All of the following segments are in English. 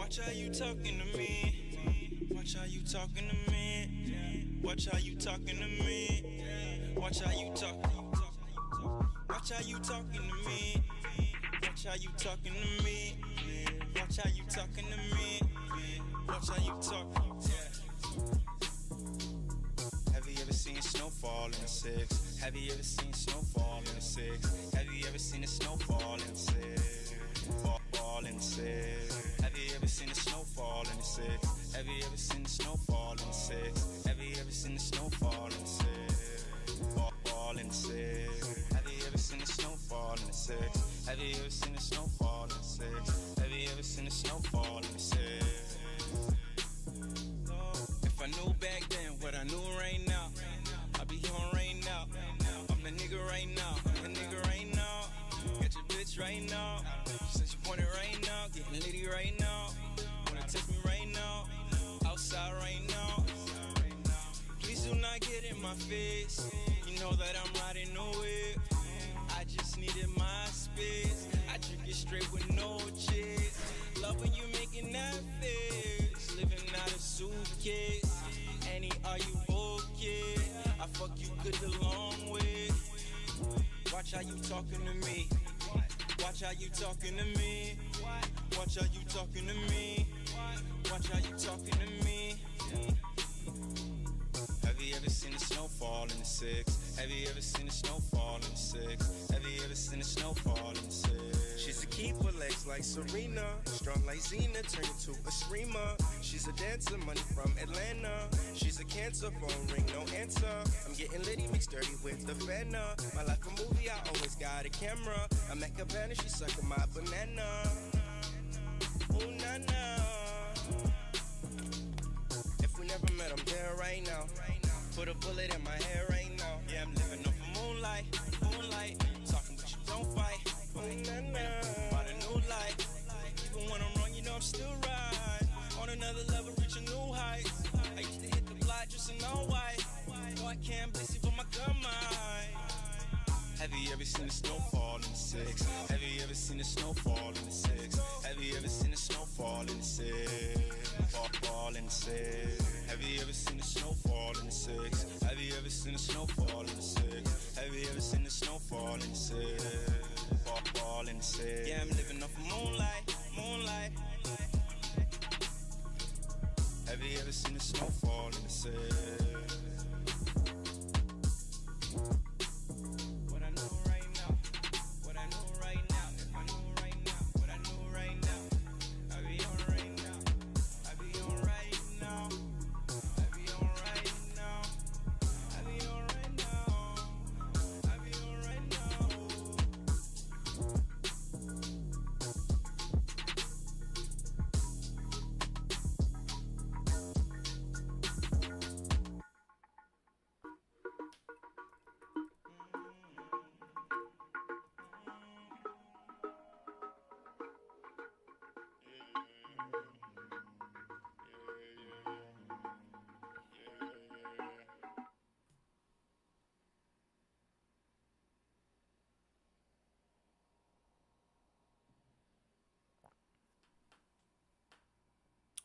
Watch how you talking to me. Watch how you talking to me. Watch how you talking to me. Watch how you talk. Watch how you talking to me. Watch how you talking to me. Watch how you talking to me. Watch how you talk. Have you ever seen snowfall in the six? Have you ever seen snowfall in the six? Have you ever seen the snowfall in the six? Fall in the six. Have you ever seen the snowfall in the six? Have you ever seen the snowfall in the six? Have you ever seen the snowfall in the six? Fall in the six. Have you ever seen the snowfall in the six? Have you ever seen the snowfall in the six? Have you ever seen the snowfall in the six? If I knew back then what I knew right now, I'd be on right now. I'm the nigga right now. I'm the nigga right now. Got your bitch right now. Since you want it right now, getting litty right now. Wanna text me right now, outside right now. Please do not get in my face. You know that I'm riding no whip. I just needed my space. I drink it straight with no chase. Love when you making that face. Living out a suitcase. Annie, are you okay? I fuck you good the long way. Watch how you talking to me. Watch how you talking to me. Watch how you talking to me. Watch how you talking to me. Have you ever seen the snowfall in the six? Have you ever seen the snowfall in the six? Have you ever seen the snowfall in the six? She's a keeper, legs like Serena, strong like Xena, turn into a screamer. She's a dancer, money from Atlanta. She's a cancer, phone ring, no answer. I'm getting litty, mixed dirty with the fenna. My life a movie, I always got a camera. I'm at Cabana, she's sucking my banana. Ooh, na-na. If we never met, I'm there right now. Put a bullet in my hair right now. Yeah, I'm living off of moonlight, moonlight. Talking but you don't fight. About a new life. Even when I'm wrong, you know I'm still right. On another level, reach a new height. I used to hit the block just in all white. No, I can't bless you, but my gun might. Have you ever seen the snowfall in the six? Have you ever seen the snowfall in the six? Have you ever seen the snowfall in the six? Fall in the six. Have you ever seen the snowfall in the six? Have you ever seen the snowfall in the six? Have you ever seen the snowfall in the six? Fall in the six. Yeah, I'm living off of moonlight, moonlight. Have you ever seen the snowfall in the six?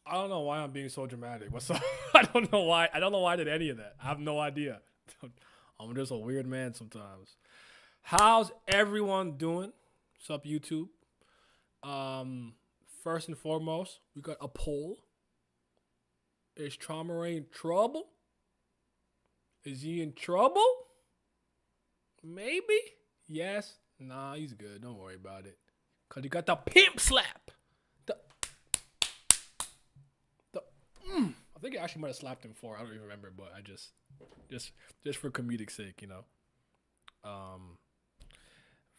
I don't know why I'm being so dramatic. What's up? I don't know why. I don't know why I did any of that. I have no idea. I'm just a weird man sometimes. How's everyone doing? What's up, YouTube? First and foremost, we got a poll. Is Traumerei in trouble? Is he in trouble? Maybe. Yes. Nah, he's good. Don't worry about it. Because he got the pimp slap. I think I actually might have slapped him for. I don't even remember, but I just for comedic sake, you know.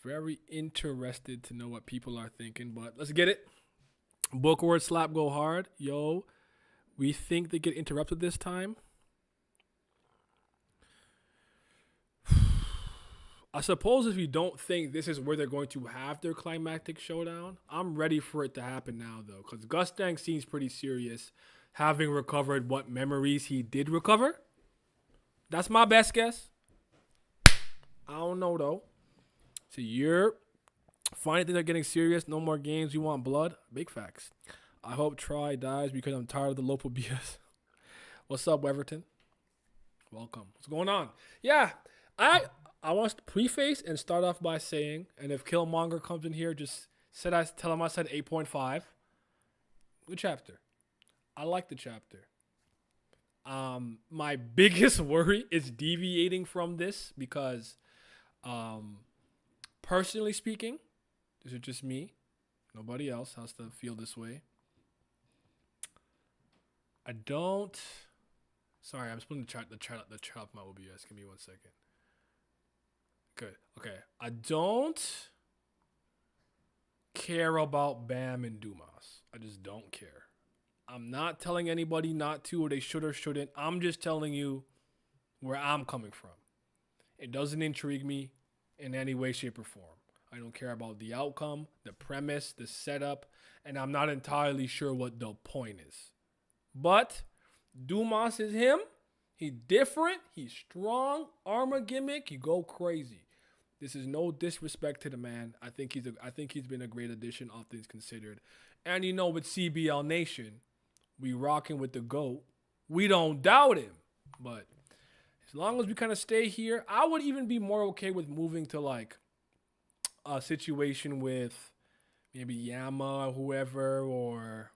Very interested to know what people are thinking, but let's get it. Book word slap go hard. Yo, we think they get interrupted this time. I suppose if you don't think this is where they're going to have their climactic showdown, I'm ready for it to happen now, though, because Gustang seems pretty serious, having recovered what memories he did recover. That's my best guess. I don't know, though. So you're finding things are getting serious. No more games. You want blood. Big facts. I hope Try dies because I'm tired of the local BS. What's up, Weverton? Welcome. What's going on? Yeah, I want to preface and start off by saying, and if Killmonger comes in here, just tell him I said 8.5. Good chapter. I like the chapter. My biggest worry is deviating from this because, personally speaking, this is just me. Nobody else has to feel this way. I don't. Sorry, I'm splitting the chart off my OBS. Give me 1 second. Good. Okay. I don't care about Bam and Dumas. I just don't care. I'm not telling anybody not to, or they should or shouldn't. I'm just telling you where I'm coming from. It doesn't intrigue me in any way, shape, or form. I don't care about the outcome, the premise, the setup, and I'm not entirely sure what the point is. But Dumas is him. He's different. He's strong. Armor gimmick. He go crazy. This is no disrespect to the man. I think he's been a great addition, all things considered. And you know, with CBL Nation, we rocking with the GOAT. We don't doubt him. But as long as we kind of stay here, I would even be more okay with moving to like a situation with maybe Yama or whoever, or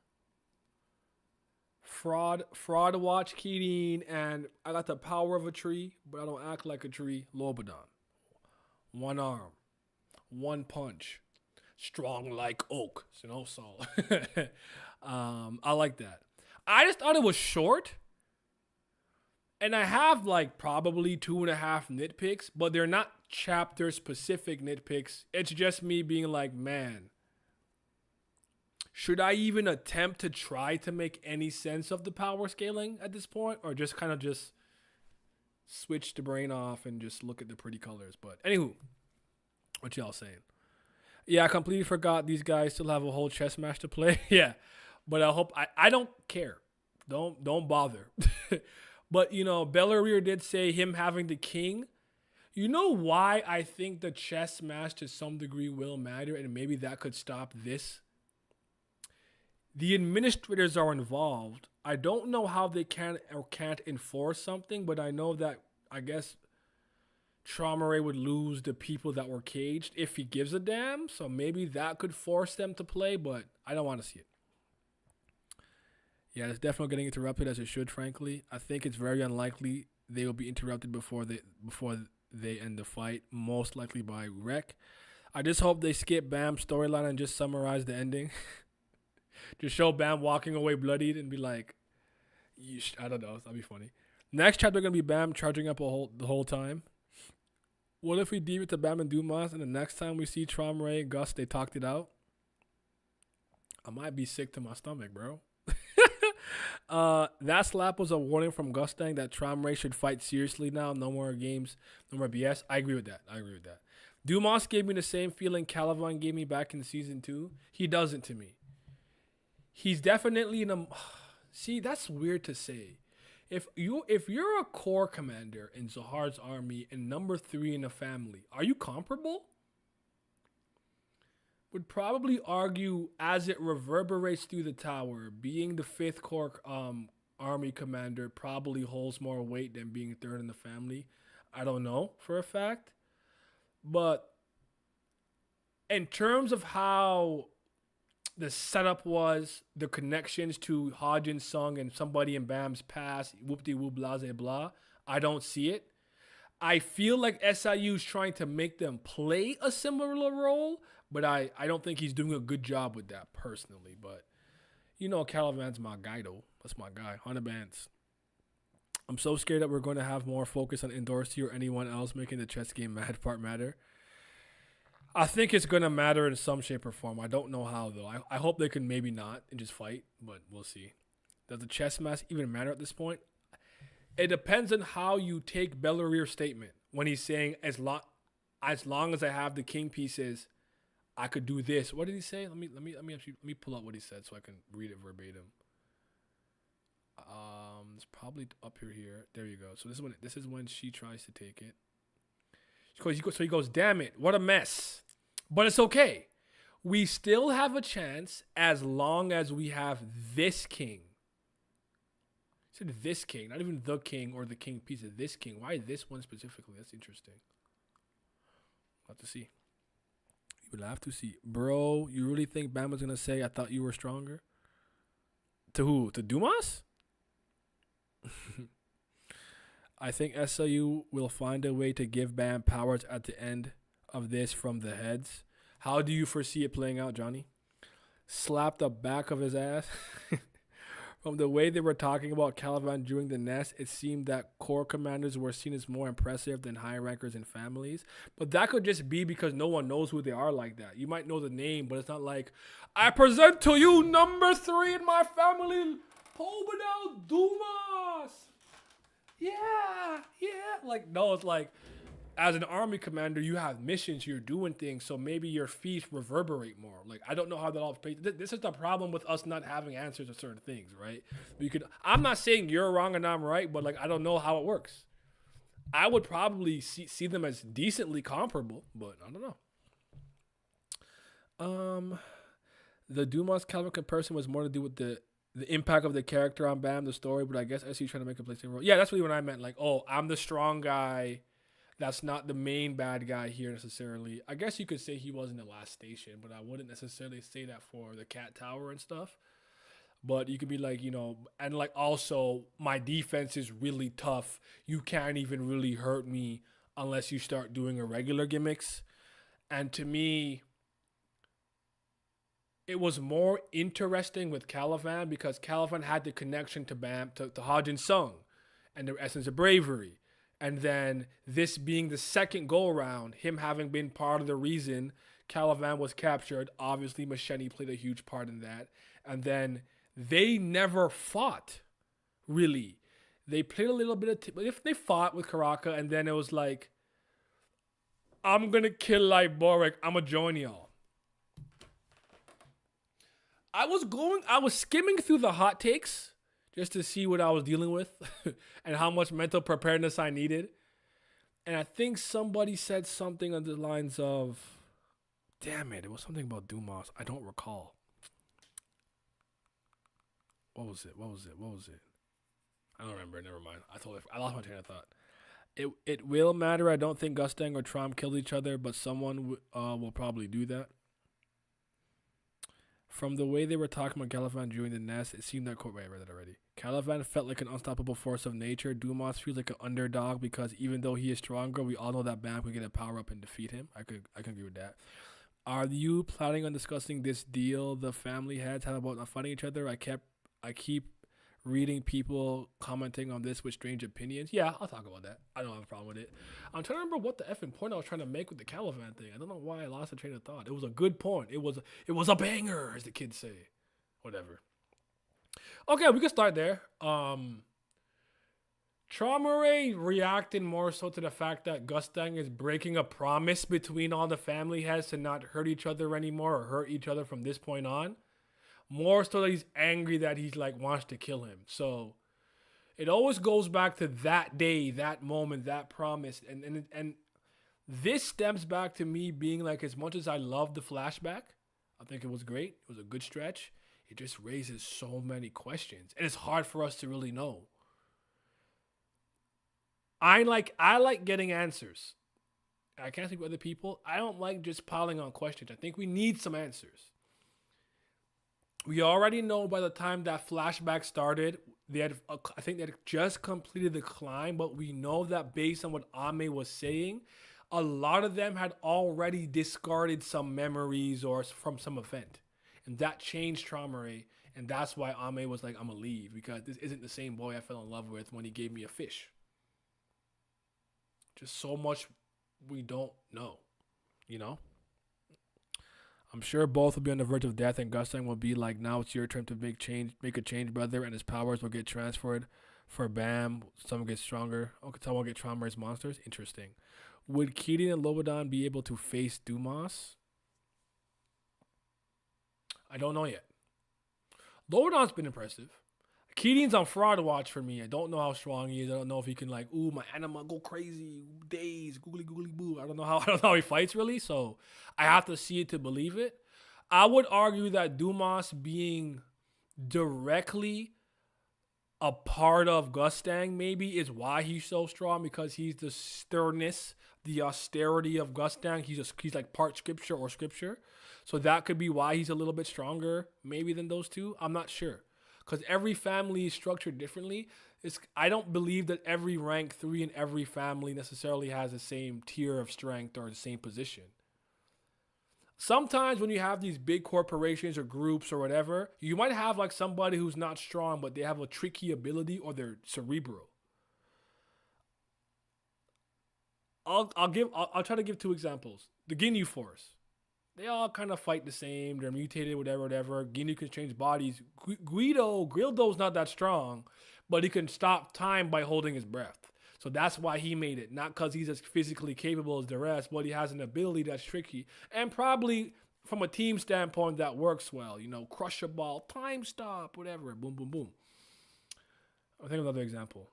Fraud Watch Keating, and I got the power of a tree, but I don't act like a tree. Lobadan. One arm. One punch. Strong like oak. You know, so I like that. I just thought it was short. And I have like probably 2.5 nitpicks, but they're not chapter specific nitpicks. It's just me being like, man, should I even attempt to try to make any sense of the power scaling at this point? Or just kind of just switch the brain off and just look at the pretty colors? But anywho, what y'all saying? Yeah, I completely forgot these guys still have a whole chess match to play. Yeah, but I don't care. Don't bother. But, you know, Bellier did say him having the king. You know why I think the chess match to some degree will matter, and maybe that could stop this? The administrators are involved. I don't know how they can or can't enforce something, but I know that, I guess, Traumerei would lose the people that were caged if he gives a damn. So maybe that could force them to play, but I don't want to see it. Yeah, it's definitely getting interrupted as it should, frankly. I think it's very unlikely they will be interrupted before they end the fight, most likely by Wreck. I just hope they skip Bam's storyline and just summarize the ending. Just show Bam walking away bloodied and be like, I don't know, that'd be funny. Next chapter gonna be Bam charging up the whole time. What if we deep it to Bam and Dumas, and the next time we see Traumerei and Gus, they talked it out? I might be sick to my stomach, bro. That slap was a warning from Gustang that Traumerei should fight seriously now. No more games, no more BS. I agree with that. Dumas gave me the same feeling Calivan gave me back in season 2. He doesn't to me. He's definitely in a. See, that's weird to say. If you're a corps commander in Zahar's army and number 3 in the family, are you comparable? Would probably argue as it reverberates through the tower, being the 5th Corps army commander probably holds more weight than being 3rd in the family. I don't know for a fact. But in terms of how the setup was, the connections to Hajin Sung and somebody in Bam's past, whoop-de-whoop, blah, I don't see it. I feel like SIU's trying to make them play a similar role, but I don't think he's doing a good job with that personally. But, you know, Calivan's my guy, though. That's my guy. 100 bands. I'm so scared that we're going to have more focus on Endorsi or anyone else making the chess game part matter. I think it's going to matter in some shape or form. I don't know how, though. I hope they can maybe not and just fight, but we'll see. Does the chess match even matter at this point? It depends on how you take Bellier's statement when he's saying, as long as I have the king pieces, I could do this. What did he say? Let me pull up what he said so I can read it verbatim. It's probably up here. There you go. So this is when she tries to take it. So he goes, damn it, what a mess. But it's okay. We still have a chance as long as we have this king. I said this king, not even the king or the king piece of this king. Why this one specifically? That's interesting. We'll have to see. You will have to see. Bro, you really think Bama's going to say, I thought you were stronger? To who? To Dumas? I think SLU will find a way to give Bam powers at the end of this from the heads. How do you foresee it playing out, Johnny? Slap the back of his ass. From the way they were talking about Caliban during the nest, it seemed that corps commanders were seen as more impressive than high rankers and families. But that could just be because no one knows who they are like that. You might know the name, but it's not like, I present to you number 3 in my family, Pobedel Dumas. Yeah. Like, no, it's like, as an army commander, you have missions, you're doing things, so maybe your feats reverberate more. Like, I don't know how that all plays. This is the problem with us not having answers to certain things, right? I'm not saying you're wrong and I'm right, but like, I don't know how it works. I would probably see them as decently comparable, but I don't know. The Dumas Calvin comparison was more to do with the impact of the character on Bam, the story, but I guess SU trying to make a place in role. Yeah, that's really what I meant. Like, oh, I'm the strong guy. That's not the main bad guy here necessarily. I guess you could say he was in the last station, but I wouldn't necessarily say that for the Cat Tower and stuff. But you could be like, and like also my defense is really tough. You can't even really hurt me unless you start doing irregular gimmicks. And to me, it was more interesting with Caliban because Caliban had the connection to Bam, to Hajin Sung and the essence of bravery. And then this being the second go-around, him having been part of the reason Caliban was captured, obviously Machete played a huge part in that. And then they never fought, really. They played a little bit of... If they fought with Karaka, and then it was like, I'm going to kill Boric, I'm going to join y'all. I was skimming through the hot takes just to see what I was dealing with and how much mental preparedness I needed. And I think somebody said something on the lines of, damn it was something about Dumas. I don't recall. What was it? I don't remember. Never mind. I lost my train of thought. It will matter. I don't think Gustang or Traum killed each other, but someone will probably do that. From the way they were talking about Caliban during the nest, it seemed that... Wait, I read that already. Caliban felt like an unstoppable force of nature. Dumas feels like an underdog because even though he is stronger, we all know that Bam could get a power up and defeat him. I can agree with that. Are you planning on discussing this deal the family heads had about not fighting each other? I keep reading people commenting on this with strange opinions. Yeah, I'll talk about that. I don't have a problem with it. I'm trying to remember what the effing point I was trying to make with the Caliban thing. I don't know why I lost the train of thought. It was a good point. It was a banger, as the kids say. Whatever. Okay, we can start there. Traumerei reacted more so to the fact that Gustang is breaking a promise between all the family heads to not hurt each other anymore or hurt each other from this point on. More so that he's angry that he's like wants to kill him. So it always goes back to that day, that moment, that promise. And this stems back to me being like, as much as I love the flashback, I think it was great. It was a good stretch. It just raises so many questions. And it's hard for us to really know. I like getting answers. I can't speak for other people. I don't like just piling on questions. I think we need some answers. We already know by the time that flashback started, I think they had just completed the climb, but we know that based on what Ame was saying, a lot of them had already discarded some memories or from some event. And that changed Traumerei, and that's why Ame was like, I'm going to leave, because this isn't the same boy I fell in love with when he gave me a fish. Just so much we don't know, I'm sure both will be on the verge of death, and Gustang will be like, now it's your turn to make a change, brother, and his powers will get transferred. For Bam, someone gets stronger. Okay, someone will get Traumerei's monsters. Interesting. Would Keating and Lobadan be able to face Dumas? I don't know yet. Lobadan's been impressive. Keating's on fraud watch for me. I don't know how strong he is. I don't know if he can my anima go crazy, days, googly boo. I don't know how he fights really. So I have to see it to believe it. I would argue that Dumas being directly a part of Gustang maybe is why he's so strong, because he's the sternness, the austerity of Gustang. He's like part scripture or scripture. So that could be why he's a little bit stronger maybe than those two. I'm not sure. Because every family is structured differently. I don't believe that every rank 3 in every family necessarily has the same tier of strength or the same position. Sometimes when you have these big corporations or groups or whatever, you might have like somebody who's not strong, but they have a tricky ability or they're cerebral. I'll try to give 2 examples. The Ginyu Force. They all kind of fight the same. They're mutated, whatever. Ginyu can change bodies. Grildo's not that strong, but he can stop time by holding his breath. So that's why he made it. Not because he's as physically capable as the rest, but he has an ability that's tricky. And probably from a team standpoint, that works well. You know, crush a ball, time stop, whatever. Boom, boom, boom. I'll think of another example.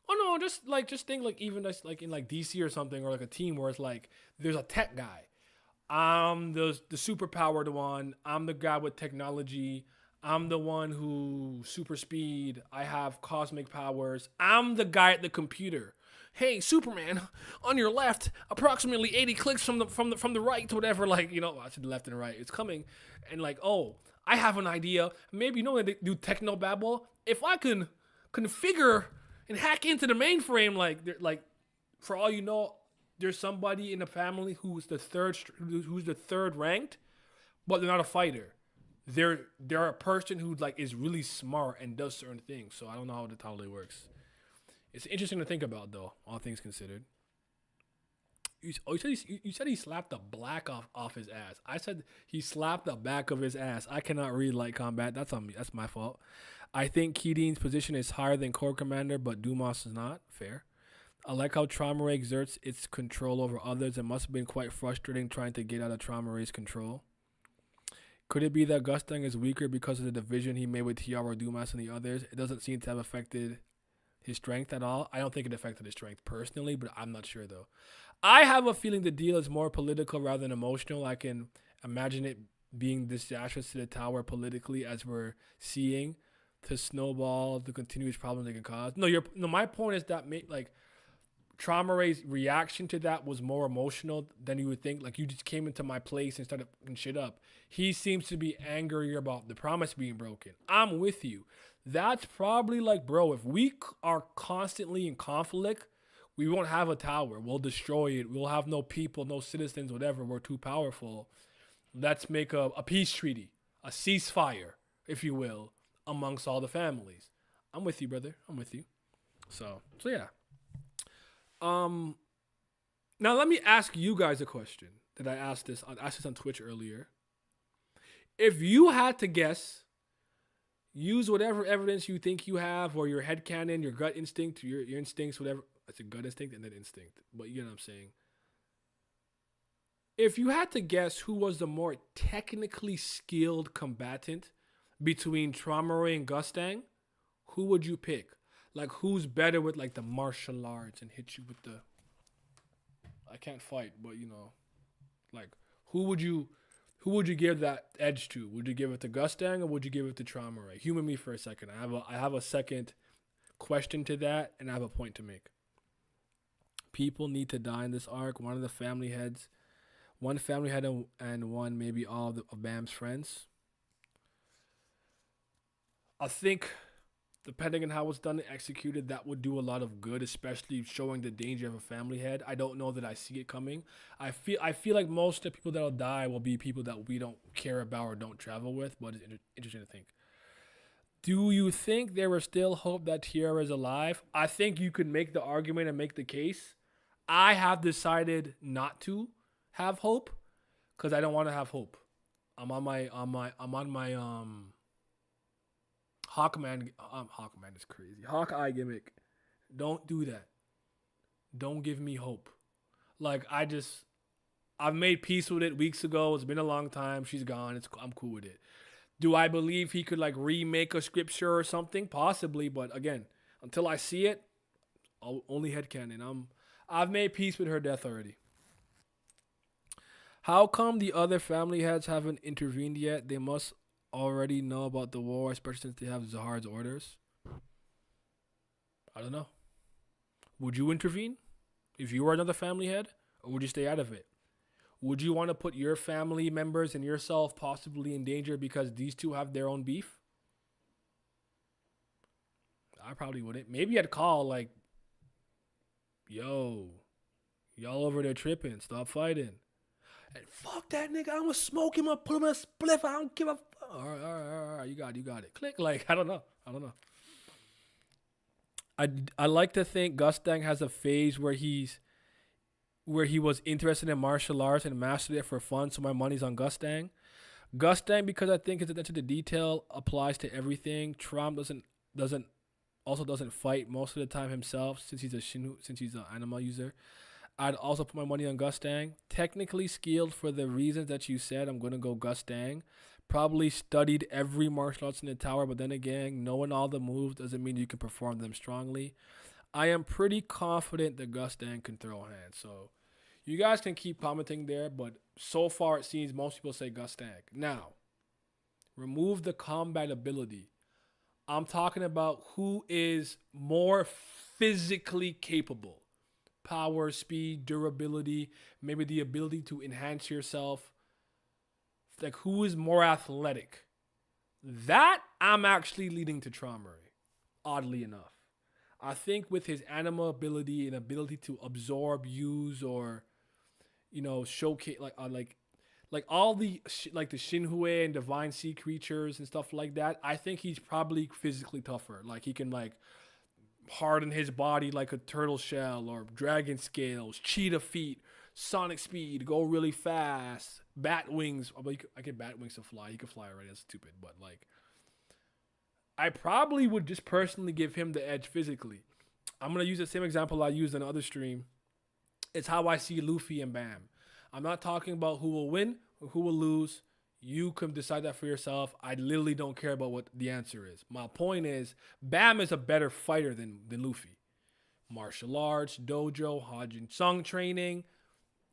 Oh no, just think like even just like in like DC or something, or like a team where it's like there's a tech guy. I'm the superpowered one. I'm the guy with technology. I'm the one who super speed. I have cosmic powers. I'm the guy at the computer. Hey, Superman, on your left, approximately 80 clicks from the right, whatever. Like, you know, I said the left and the right. It's coming, and like, oh, I have an idea. Maybe you know when they do techno babble. If I can configure and hack into the mainframe, like for all you know, there's somebody in the family who's the third ranked, but they're not a fighter. They're a person who like is really smart and does certain things. So I don't know how it totally works. It's interesting to think about though, all things considered. You said he slapped the black off his ass. I said he slapped the back of his ass. I cannot read light combat. That's on me. That's my fault. I think Keating's position is higher than Corps Commander, but Dumas is not. Fair. I like how Traumerei exerts its control over others. It must have been quite frustrating trying to get out of Traumerei's control. Could it be that Gustang is weaker because of the division he made with Tiara, Dumas, and the others? It doesn't seem to have affected his strength at all. I don't think it affected his strength personally, but I'm not sure though. I have a feeling the deal is more political rather than emotional. I can imagine it being disastrous to the tower politically, as we're seeing, to snowball the continuous problems they can cause. No, my point is that Traumerei's reaction to that was more emotional than you would think. Like, you just came into my place and started fucking shit up. He seems to be angrier about the promise being broken. I'm with you. That's probably like, bro, if we are constantly in conflict, we won't have a tower. We'll destroy it. We'll have no people, no citizens, whatever. We're too powerful. Let's make a peace treaty, a ceasefire, if you will, amongst all the families. I'm with you, brother. I'm with you. So yeah. Now let me ask you guys a question that I asked this on Twitch earlier. If you had to guess, use whatever evidence you think you have, or your headcanon, your gut instinct, your instincts, whatever. It's a gut instinct and then instinct, but you know what I'm saying. If you had to guess who was the more technically skilled combatant between Traumerei and Gustang, who would you pick? Like, who's better with like the martial arts and hit you with the, I can't fight, but you know, like, who would you give that edge to? Would you give it to Gustang or would you give it to Traumerei? Humor me for a second. I have a second question to that, and I have a point to make. People need to die in this arc. One family head and one maybe all of Bam's friends. I think, depending on how it's done and executed, that would do a lot of good, especially showing the danger of a family head. I don't know that I see it coming. I feel like most of the people that'll die will be people that we don't care about or don't travel with, but it's interesting to think. Do you think there is still hope that Tiara is alive? I think you could make the argument and make the case. I have decided not to have hope because I don't want to have hope. I'm on my Hawkman is crazy. Hawkeye gimmick. Don't do that. Don't give me hope. Like, I've made peace with it weeks ago. It's been a long time. She's gone. I'm cool with it. Do I believe he could like remake a scripture or something? Possibly, but again, until I see it, only headcanon. I've made peace with her death already. How come the other family heads haven't intervened yet? They must already know about the war, especially since they have Zahar's orders. I don't know. Would you intervene if you were another family head, or would you stay out of it? Would you want to put your family members and yourself possibly in danger because these two have their own beef? I probably wouldn't. Maybe I'd call like, yo, y'all over there tripping. Stop fighting. And fuck that nigga. I'm gonna smoke him up, put him in a spliff. I don't give a fuck. All right. You got it. Click. Like, I don't know. I like to think Gustang has a phase where he was interested in martial arts and mastered it for fun, so my money's on Gustang. Gustang, because I think his attention to detail applies to everything. Traum doesn't fight most of the time himself since he's an animal user. I'd also put my money on Gustang. Technically skilled for the reasons that you said, I'm gonna go Gustang. Probably studied every martial arts in the tower, but then again, knowing all the moves doesn't mean you can perform them strongly. I am pretty confident that Gustang can throw hands. So you guys can keep commenting there, but so far it seems most people say Gustang. Now, remove the combat ability. I'm talking about who is more physically capable. Power, speed, durability, maybe the ability to enhance yourself. Like, who is more athletic? That I'm actually leading to Traumerei, oddly enough. I think with his anima ability and ability to absorb, use, or, showcase, like all the the Shinhue and divine sea creatures and stuff like that, I think he's probably physically tougher. Like, he can harden his body like a turtle shell, or dragon scales, cheetah feet, sonic speed, go really fast, bat wings. I get bat wings to fly. He can fly already. That's stupid, but I probably would just personally give him the edge physically. I'm gonna use the same example I used in the other stream. It's how I see Luffy and Bam. I'm not talking about who will win or who will lose. You can decide that for yourself. I literally don't care about what the answer is. My point is, Bam is a better fighter than Luffy. Martial arts, dojo, Hajin Sung training,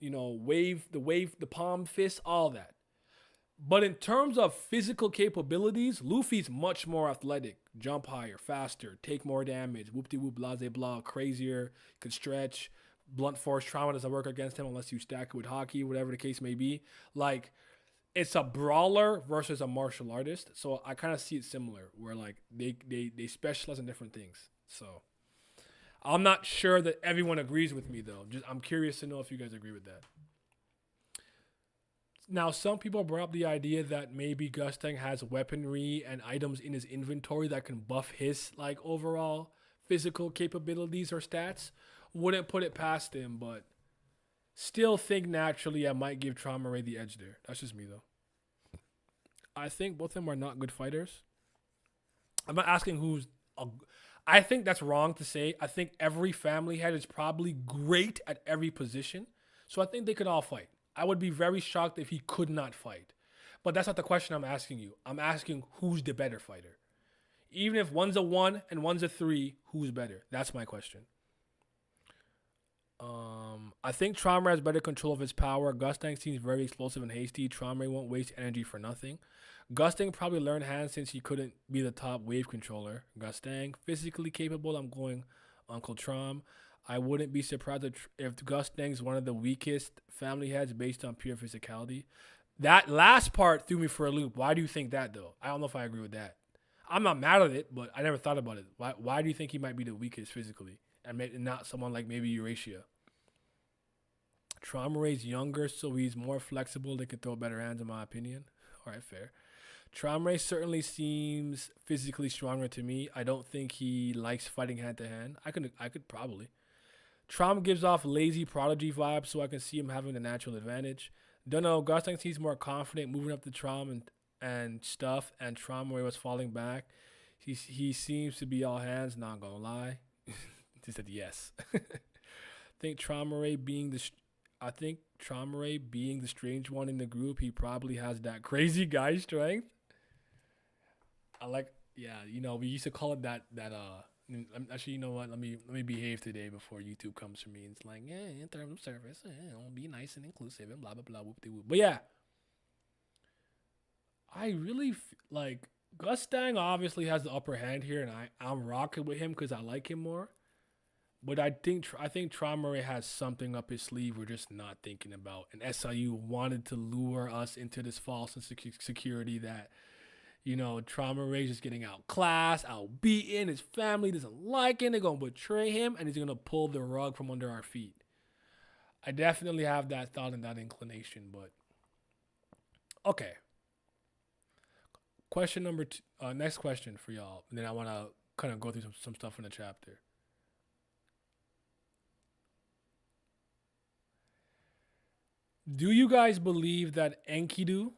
the palm fist, all that. But in terms of physical capabilities, Luffy's much more athletic. Jump higher, faster, take more damage, whoop-de-whoop, blase-blah, crazier, can stretch. Blunt force trauma doesn't work against him unless you stack it with hockey, whatever the case may be. It's a brawler versus a martial artist. So I kind of see it similar, where they specialize in different things. So I'm not sure that everyone agrees with me, though. I'm curious to know if you guys agree with that. Now, some people brought up the idea that maybe Gustang has weaponry and items in his inventory that can buff his overall physical capabilities or stats. Wouldn't put it past him, but still think naturally I might give Traumerei the edge there. That's just me, though. I think both of them are not good fighters. I'm not asking I think that's wrong to say. I think every family head is probably great at every position. So I think they could all fight. I would be very shocked if he could not fight. But that's not the question I'm asking you. I'm asking who's the better fighter. Even if one's a 1 and one's a 3, who's better? That's my question. I think Traumerei has better control of his power. Gustang seems very explosive and hasty. Traumerei won't waste energy for nothing. Gustang probably learned hands since he couldn't be the top wave controller. Gustang, physically capable, I'm going Uncle Traum. I wouldn't be surprised if Gustang's one of the weakest family heads based on pure physicality. That last part threw me for a loop. Why do you think that, though? I don't know if I agree with that. I'm not mad at it, but I never thought about it. Why do you think he might be the weakest physically? And not someone like maybe Eurasia. Traumerei's younger, so he's more flexible. They can throw better hands, in my opinion. All right, fair. Traumerei certainly seems physically stronger to me. I don't think he likes fighting hand to hand. I could probably. Traum gives off lazy prodigy vibes, so I can see him having the natural advantage. Don't know. Gustang seems more confident moving up the Traum and stuff, and Traumerei was falling back. He seems to be all hands. Not gonna lie. He said yes. I think Traumerei being the strange one in the group, he probably has that crazy guy strength. We used to call it that Actually, you know what? Let me behave today before YouTube comes for me. And it's like, yeah, in terms of service, I'll be nice and inclusive and blah blah blah whoop de whoop. But yeah, I really like Gustang. Obviously has the upper hand here, and I'm rocking with him because I like him more. But I think Traumerei has something up his sleeve we're just not thinking about. And SIU wanted to lure us into this false security that Traumerei just getting outclassed, outbeaten. His family doesn't like him. They're gonna betray him, and he's gonna pull the rug from under our feet. I definitely have that thought and that inclination. But okay, question number two. Next question for y'all, and then I want to kind of go through some stuff in the chapter. Do you guys believe that Enkidu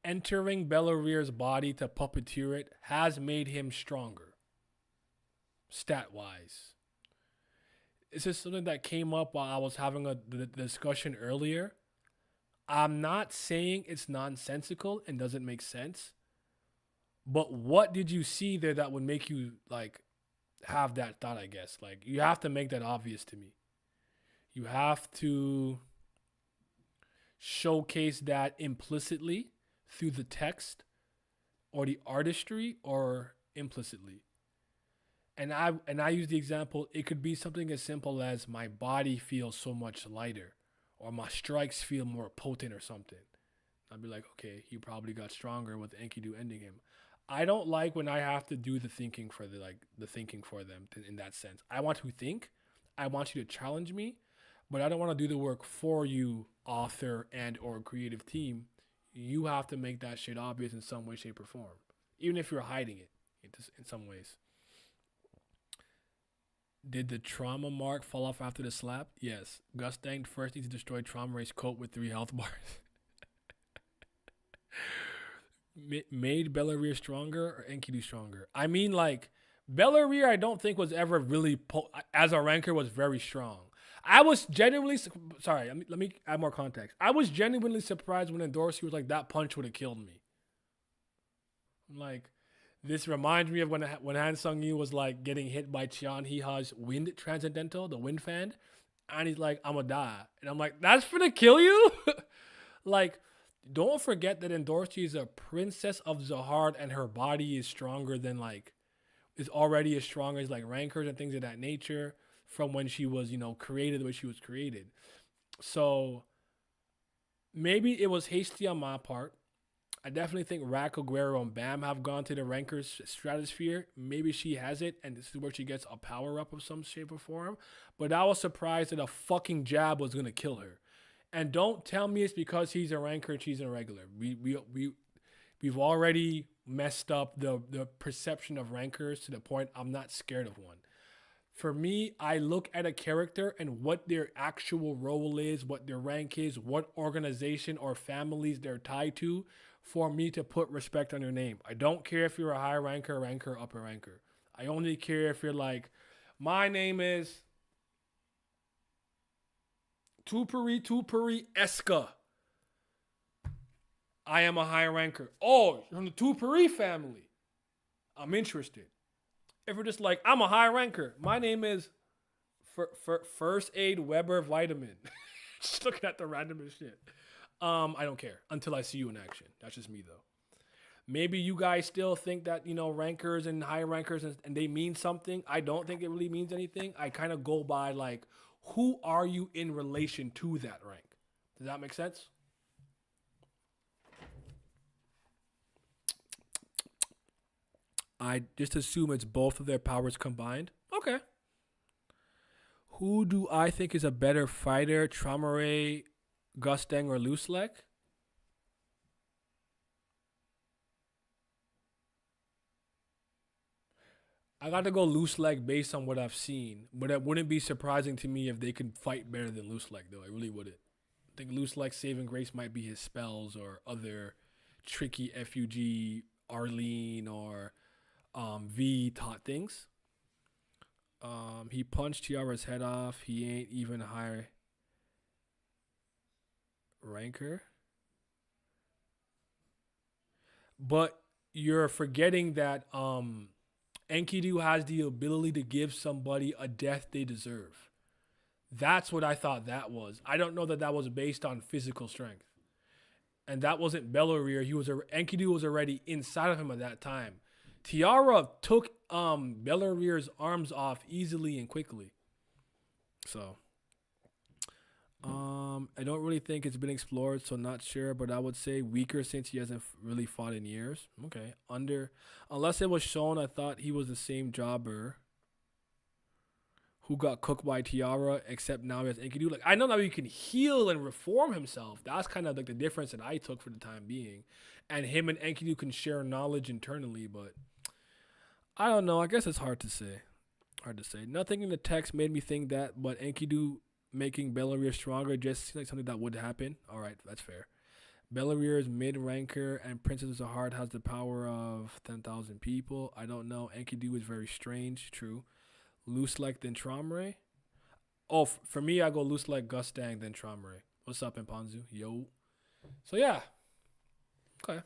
entering Bellier's body to puppeteer it has made him stronger, stat-wise? This is something that came up while I was having the discussion earlier. I'm not saying it's nonsensical and doesn't make sense, but what did you see there that would make you like have that thought? I guess like you have to make that obvious to me. You have to showcase that implicitly through the text or the artistry or implicitly. And I use the example, it could be something as simple as my body feels so much lighter or my strikes feel more potent or something. I'd be like, okay, he probably got stronger with Enkidu ending him. I don't like when I have to do the thinking for the thinking for them in that sense. I want to think. I want you to challenge me, but I don't want to do the work for you, author and or creative team. You have to make that shit obvious in some way, shape, or form, even if you're hiding it in some ways. Did the trauma mark fall off after the slap? Yes. Gustang first needs to destroy Traumerei's coat with 3 health bars. Made Bellier stronger or Enkidu stronger? I mean, like, Bellier I don't think was ever really, as a ranker, was very strong. I was genuinely, sorry, let me add more context. I was genuinely surprised when Endorsi was like, that punch would have killed me. I'm like, this reminds me of when Han Sung-yu was like getting hit by Chian Hee-ha's wind transcendental, the wind fan. And he's like, I'm gonna die. And I'm like, that's gonna kill you? Like, don't forget that Endorsi is a princess of Zahard and her body is stronger than like, is already as strong as like rankers and things of that nature from when she was, created the way she was created. So maybe it was hasty on my part. I definitely think Raquel Guerrero and Bam have gone to the rankers stratosphere. Maybe she has it, and this is where she gets a power up of some shape or form. But I was surprised that a fucking jab was gonna kill her. And don't tell me it's because he's a ranker and she's a regular. We've already messed up the perception of rankers to the point I'm not scared of one. For me, I look at a character and what their actual role is, what their rank is, what organization or families they're tied to for me to put respect on your name. I don't care if you're a high ranker, upper ranker. I only care if you're like, my name is Tupuri Eska. I am a high ranker. Oh, you're from the Tupuri family. I'm interested. If we're just like, I'm a high ranker. My name is First Aid Weber Vitamin. Just looking at the randomest shit. I don't care until I see you in action. That's just me, though. Maybe you guys still think that, rankers and high rankers and they mean something. I don't think it really means anything. I kind of go by, like, who are you in relation to that rank? Does that make sense? I just assume it's both of their powers combined. Okay. Who do I think is a better fighter, Traumerei, Gustang, or Looselek? I got to go Looselek based on what I've seen, but it wouldn't be surprising to me if they could fight better than Looselek, though. I really wouldn't. I think Looselek's saving grace might be his spells or other tricky FUG, Arlene, or V taught things. He punched Tiara's head off. He ain't even high ranker. But you're forgetting that Enkidu has the ability to give somebody a death they deserve. That's what I thought that was. I don't know that that was based on physical strength. And that wasn't Bellier. Enkidu was already inside of him at that time. Tiara took Bellier's arms off easily and quickly. So I don't really think it's been explored, so not sure, but I would say weaker since he hasn't really fought in years. Okay. Unless it was shown, I thought he was the same jobber who got cooked by Tiara, except now he has Enkidu. Like, I know now he can heal and reform himself. That's kind of like the difference that I took for the time being. And him and Enkidu can share knowledge internally, but I don't know. I guess it's hard to say. Nothing in the text made me think that, but Enkidu making Bellier stronger just seems like something that would happen. All right, that's fair. Bellier's mid-ranker and Princess of the Heart has the power of 10,000 people. I don't know. Enkidu is very strange. True. Loose like then Traumerei. Oh, for me, I go loose like Gustang then Traumerei. What's up, Impanzu? Yo. So yeah. Okay.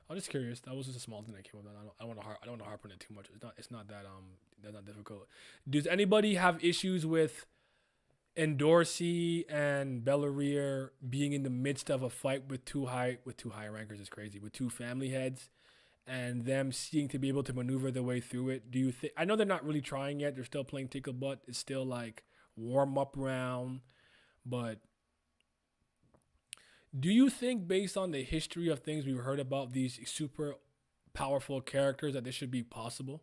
I'm just curious. That was just a small thing that came up. I don't want to harp on it too much. It's not that that's not difficult. Does anybody have issues with Endorsi and Bellier being in the midst of a fight with two high rankers? Is crazy, with two family heads, and them seeming to be able to maneuver their way through it? Do you think? I know they're not really trying yet. They're still playing tickle butt. It's still like warm up round, but do you think, based on the history of things we've heard about these super powerful characters, that this should be possible?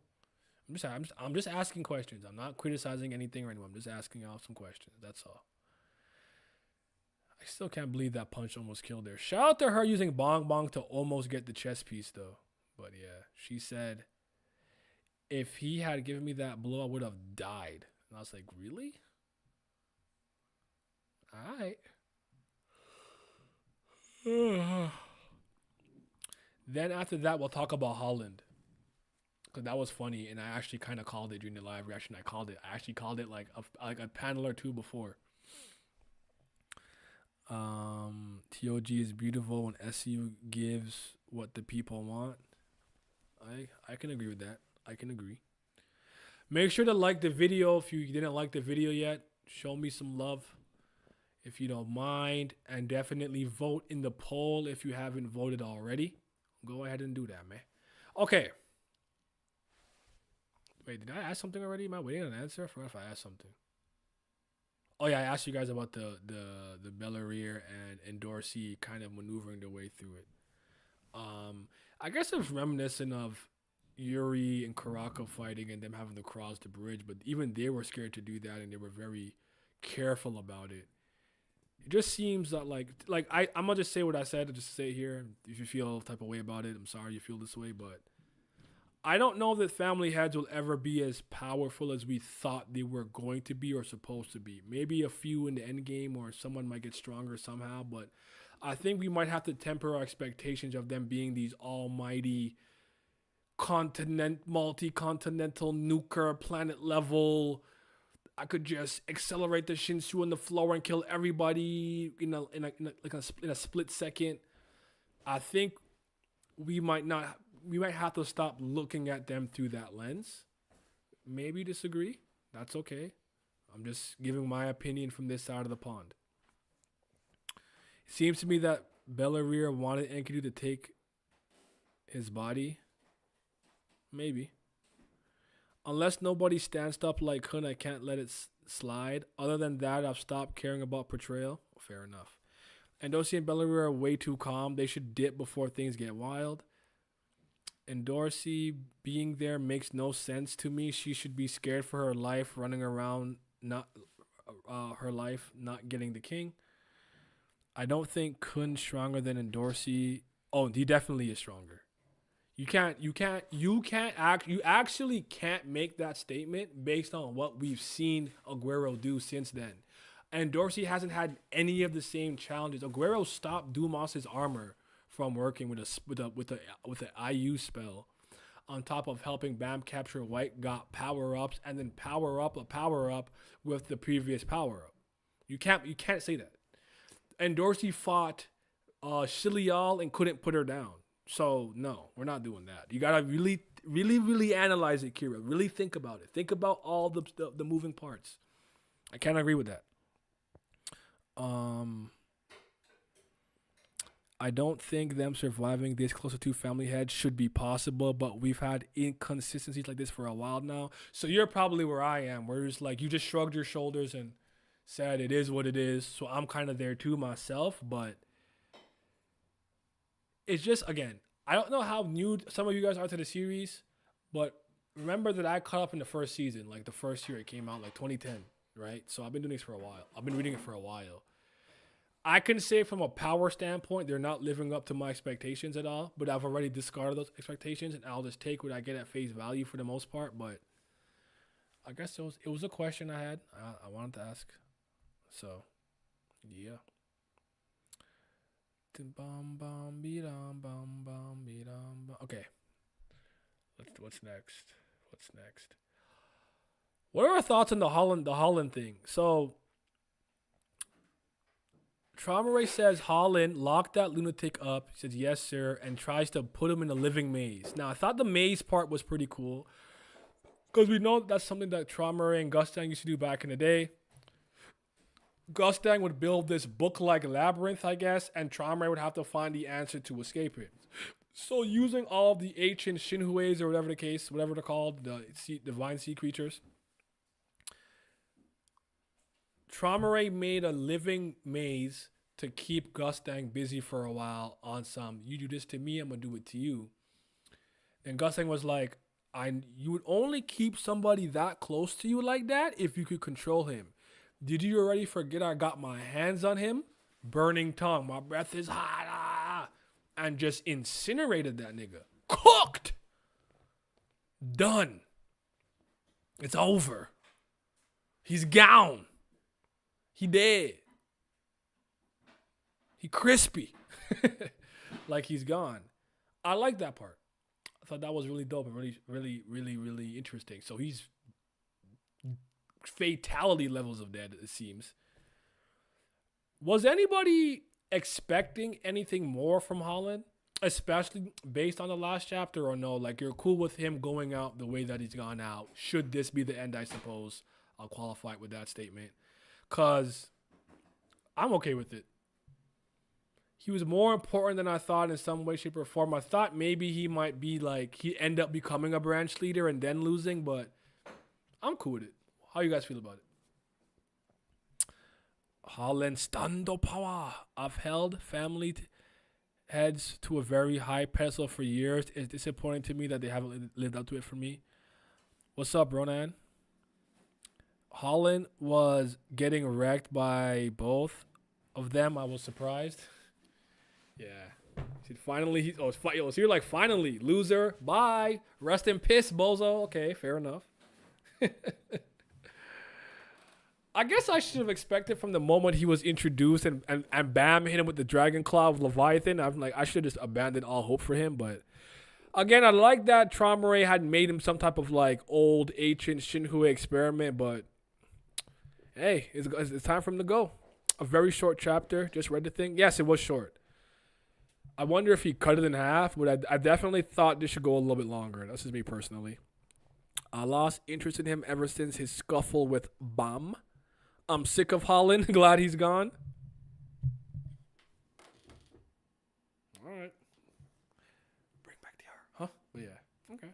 I'm just asking questions. I'm not criticizing anything or anyone. I'm just asking y'all some questions. That's all. I still can't believe that punch almost killed her. Shout out to her using Bong Bong to almost get the chess piece, though. But yeah, she said, if he had given me that blow, I would have died. And I was like, really? All right. Then after that, we'll talk about Holland. Because that was funny, and I actually kind of called it during the live reaction. I actually called it like a panel or two before. TOG is beautiful when SU gives what the people want. I can agree with that. I can agree. Make sure to like the video if you didn't like the video yet. Show me some love if you don't mind. And definitely vote in the poll if you haven't voted already. Go ahead and do that, man. Okay. Wait, did I ask something already? Am I waiting on an answer? I forgot if I asked something. Oh yeah, I asked you guys about the Bellier and Endorsi kind of maneuvering their way through it. I guess it's reminiscent of Yuri and Karaka fighting and them having to cross the bridge, but even they were scared to do that and they were very careful about it. It just seems that I'm gonna just say what I said, just say it here. If you feel a type of way about it, I'm sorry you feel this way, but I don't know that family heads will ever be as powerful as we thought they were going to be or supposed to be. Maybe a few in the end game or someone might get stronger somehow, but I think we might have to temper our expectations of them being these almighty multi-continental nuker planet level. I could just accelerate the Shinsu on the floor and kill everybody in a split second. I think we might have to stop looking at them through that lens. Maybe disagree. That's okay. I'm just giving my opinion from this side of the pond. It seems to me that Bellier wanted Enkidu to take his body. Maybe. Unless nobody stands up like Kun, I can't let it slide. Other than that, I've stopped caring about portrayal. Fair enough. Endorsi and Bellier are way too calm. They should dip before things get wild. Endorsi being there makes no sense to me. She should be scared for her life, running around, not getting the king. I don't think Kun's stronger than Endorsi. Oh, he definitely is stronger. You actually can't make that statement based on what we've seen Aguero do since then. Endorsi hasn't had any of the same challenges. Aguero stopped Dumas' armor from working with a IU spell, on top of helping Bam capture White, got power ups, and then power up with the previous power up. You can't say that. Endorsi fought Shilial and couldn't put her down. So no, we're not doing that. You gotta really analyze it, Kira. Really think about it. Think about all the moving parts. I can't agree with that. I don't think them surviving this close to two family heads should be possible, but we've had inconsistencies like this for a while now. So you're probably where I am, where it's like you just shrugged your shoulders and said it is what it is. So I'm kind of there too myself, but it's just, again, I don't know how new some of you guys are to the series, but remember that I caught up in the first season, like the first year it came out, like 2010, right? So I've been doing this for a while. I've been reading it for a while. I can say from a power standpoint, they're not living up to my expectations at all, but I've already discarded those expectations, and I'll just take what I get at face value for the most part. But I guess it was a question I had. I wanted to ask. So, yeah. Okay. What's next? What are our thoughts on the Holland thing? So, Traumerei says Holland locked that lunatic up. He says, yes, sir, and tries to put him in a living maze. Now, I thought the maze part was pretty cool because we know that's something that Traumerei and Gustang used to do back in the day. Gustang would build this book-like labyrinth, I guess, and Traumerei would have to find the answer to escape it. So using all of the ancient Shinhues or whatever the case, whatever they're called, the divine sea creatures, Traumerei made a living maze to keep Gustang busy for a while on some, you do this to me, I'm going to do it to you. And Gustang was like, you would only keep somebody that close to you like that if you could control him. Did you already forget I got my hands on him? Burning tongue, my breath is hot. And just incinerated that nigga. Cooked! Done. It's over. He's gone. He dead. He crispy. Like he's gone. I like that part. I thought that was really dope and really interesting. So he's fatality levels of dead, it seems. Was anybody expecting anything more from Holland? Especially based on the last chapter, or no? Like, you're cool with him going out the way that he's gone out. Should this be the end, I suppose? I'll qualify it with that statement. Because I'm okay with it. He was more important than I thought in some way, shape, or form. I thought maybe he might be like, he end up becoming a branch leader and then losing, but I'm cool with it. How you guys feel about it? Holland stando power. I've held family heads to a very high pedestal for years. It's disappointing to me that they haven't lived up to it for me. What's up, Ronan? Holland was getting wrecked by both of them. I was surprised. Yeah. Finally, so you're like, finally, loser, bye. Rest in piss, bozo. Okay, fair enough. I guess I should have expected from the moment he was introduced and bam, hit him with the Dragon Claw of Leviathan. I'm like, I should have just abandoned all hope for him. But again, I like that Traumerei had made him some type of like old ancient Shinhue experiment. But hey, it's time for him to go. A very short chapter. Just read the thing. Yes, it was short. I wonder if he cut it in half, but I definitely thought this should go a little bit longer. That's just me personally. I lost interest in him ever since his scuffle with Bam. I'm sick of Holland. Glad he's gone. All right. Bring back the art. Huh? But yeah. Okay.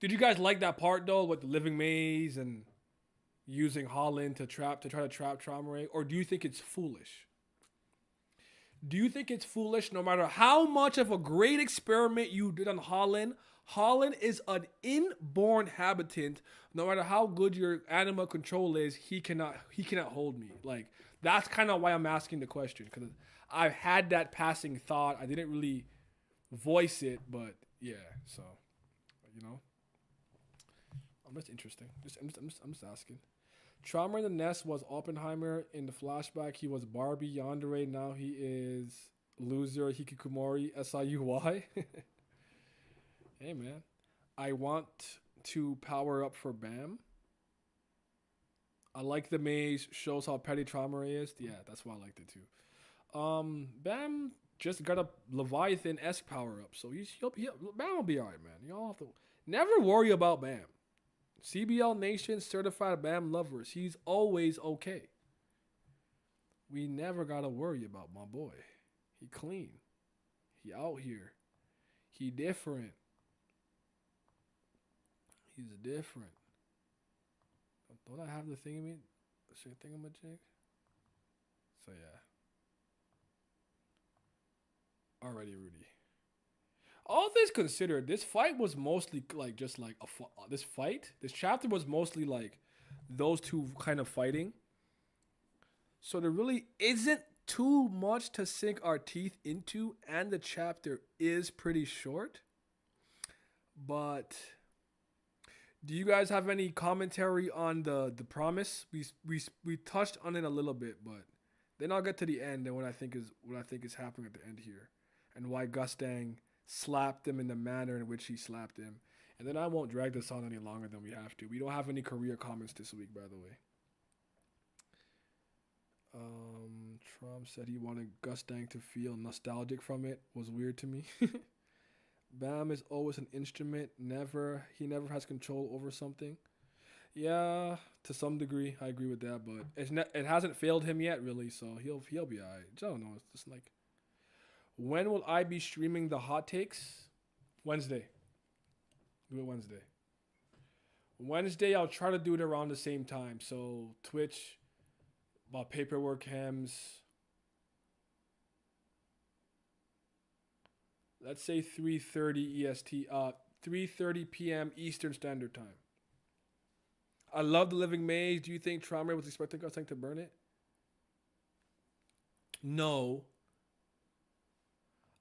Did you guys like that part though, with the living maze and using Holland to try to trap Traumerei, or do you think it's foolish? Do you think it's foolish no matter how much of a great experiment you did on Holland? Holland is an inborn habitant. No matter how good your anima control is, he cannot hold me. Like, that's kind of why I'm asking the question, because I've had that passing thought. I didn't really voice it, but yeah. So, you know, I'm just interesting. I'm just asking. Traumerei in the Nest was Oppenheimer. In the flashback, he was Barbie Yandere. Now he is loser Hikikomori SIUY. Hey, man. I want to power up for Bam. I like the maze. Shows how petty Traumerei is. Yeah, that's why I liked it too. Bam just got a Leviathan-esque power up. So Bam will be all right, man. Y'all have to never worry about Bam. CBL Nation certified Bam lovers. He's always okay. We never got to worry about my boy. He clean. He out here. He different. He's different. Don't I have the thingamajig? So yeah. Alrighty, Rudy. All this considered, this fight was mostly like just like this chapter was mostly like those two kind of fighting. So there really isn't too much to sink our teeth into, and the chapter is pretty short. But do you guys have any commentary on the promise? We touched on it a little bit, but then I'll get to the end and what I think is happening at the end here, and why Gustang slapped him in the manner in which he slapped him. And then I won't drag this on any longer than we have to. We don't have any career comments this week, by the way. Trump said he wanted Gustang to feel nostalgic from it. Was weird to me. Bam is always an instrument. He never has control over something. Yeah, to some degree, I agree with that. But it hasn't failed him yet, really. So he'll be alright. I don't know. It's just like, when will I be streaming the hot takes? Wednesday. Do it Wednesday. Wednesday, I'll try to do it around the same time. So Twitch, about paperwork hems. Let's say 3:30 EST. 3:30 p.m. Eastern Standard Time. I love the Living Maze. Do you think Traumerei was expecting Gustang to burn it? No.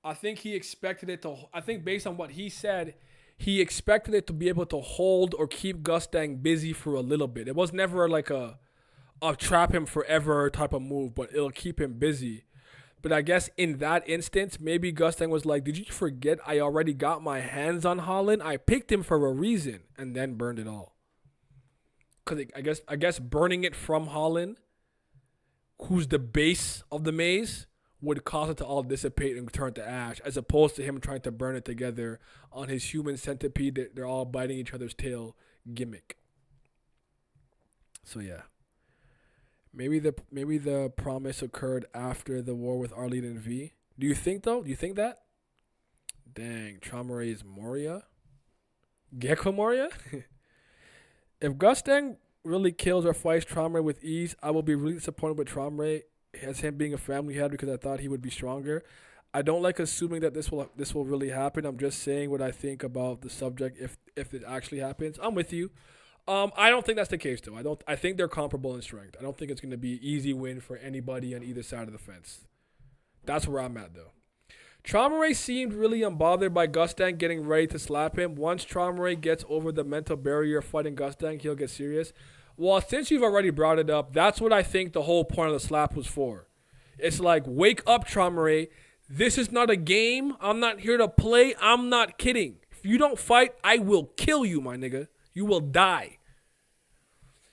I think he expected it to. I think based on what he said, he expected it to be able to hold or keep Gustang busy for a little bit. It was never like a trap him forever type of move, but it'll keep him busy. But I guess in that instance, maybe Gustang was like, did you forget I already got my hands on Holland? I picked him for a reason and then burned it all. Because I guess burning it from Holland, who's the base of the maze, would cause it to all dissipate and turn to ash, as opposed to him trying to burn it together on his human centipede that they're all biting each other's tail gimmick. So yeah. Maybe the promise occurred after the war with Arlene and V. Do you think though? Do you think that? Dang, Traumerei is Moria? Gecko Moria? If Gustang really kills or fights Traumerei with ease, I will be really disappointed with Traumerei as him being a family head, because I thought he would be stronger. I don't like assuming that this will really happen. I'm just saying what I think about the subject if it actually happens. I'm with you. I don't think that's the case though. I think they're comparable in strength. I don't think it's going to be an easy win for anybody on either side of the fence. That's where I'm at though. Traumerei seemed really unbothered by Gustang getting ready to slap him. Once Traumerei gets over the mental barrier of fighting Gustang, he'll get serious. Well, since you've already brought it up, that's what I think the whole point of the slap was for. It's like, wake up, Traumerei. This is not a game. I'm not here to play. I'm not kidding. If you don't fight, I will kill you, my nigga. You will die.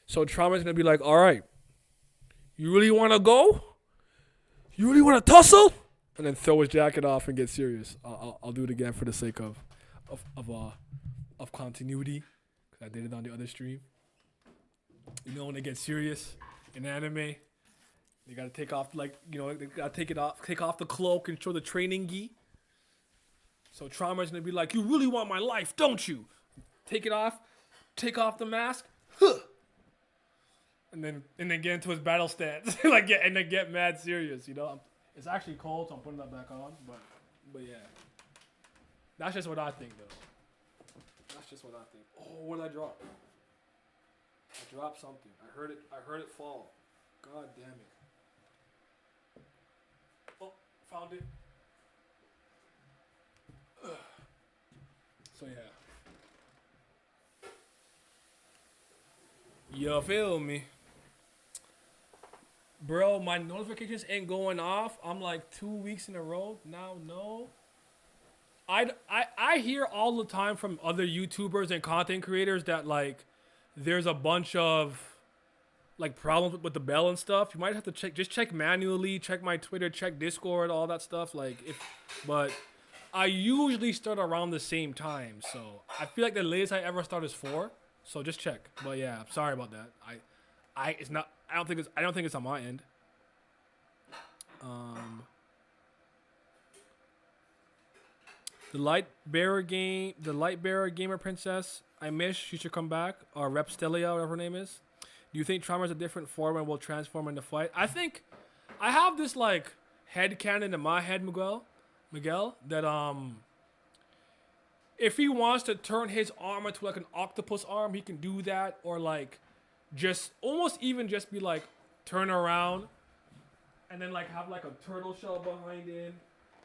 So Traumerei's going to be like, all right, you really want to go? You really want to tussle? And then throw his jacket off and get serious. I'll do it again for the sake of continuity, because I did it on the other stream. You know, when they get serious in anime, they gotta take off, like, you know, they gotta take off the cloak and show the training gi. So Traumerei's gonna be like, you really want my life, don't you? Take it off, take off the mask, and then get into his battle stance, and then get mad serious. You know, it's actually cold, so I'm putting that back on. But yeah, that's just what I think, though. That's just what I think. Oh, what did I drop? I dropped something. I heard it fall. God damn it. Oh, found it. Ugh. So yeah. You feel me? Bro, my notifications ain't going off. I'm like 2 weeks in a row now. No. I hear all the time from other YouTubers and content creators that, like, there's a bunch of like problems with the bell and stuff, you might have to check manually, check my Twitter, check Discord, all that stuff. But I usually start around the same time, so I feel like the latest I ever start is 4. So just check. But yeah, sorry about that. I don't think it's on my end. The light bearer gamer princess. I miss. She should come back. Or Repstelia, whatever her name is. Do you think Traumerei is a different form and will transform in the fight? I think I have this like head canon in my head, Miguel, that if he wants to turn his arm into like an octopus arm, he can do that, or like just almost even just be like turn around and then like have like a turtle shell behind him,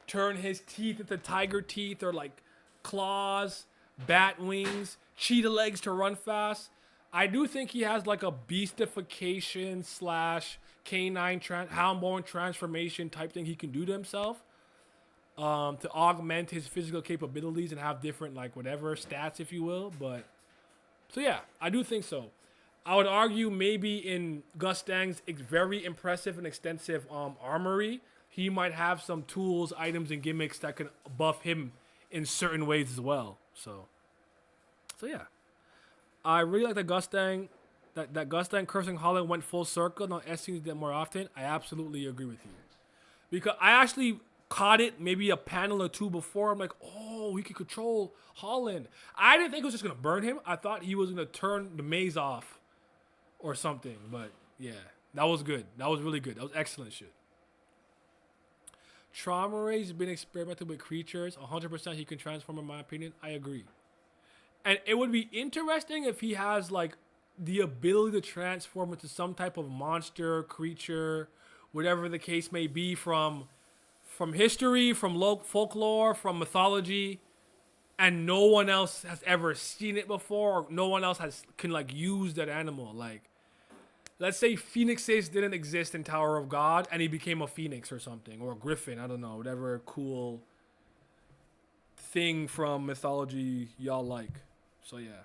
turn his teeth into tiger teeth or like claws, bat wings, cheetah legs to run fast. I do think he has like a beastification / canine houndborn transformation type thing he can do to himself to augment his physical capabilities and have different like whatever stats, if you will. But so yeah, I do think so. I would argue maybe in Gustang's very impressive and extensive armory, he might have some tools, items, and gimmicks that can buff him in certain ways as well. So yeah. I really like that Gustang, that Gustang cursing Holland went full circle. Now S seems that more often. I absolutely agree with you. Because I actually caught it maybe a panel or two before. I'm like, oh, he could control Holland. I didn't think it was just going to burn him. I thought he was going to turn the maze off or something. But yeah, that was good. That was really good. That was excellent shit. Traumerei's been experimented with creatures. 100% he can transform, in my opinion. I agree. And it would be interesting if he has like the ability to transform into some type of monster, creature, whatever the case may be, from history, from folklore, from mythology, and no one else has ever seen it before, or no one else can like use that animal. Like, let's say phoenixes didn't exist in Tower of God, and he became a phoenix or something, or a griffin. I don't know, whatever cool thing from mythology y'all like. So yeah.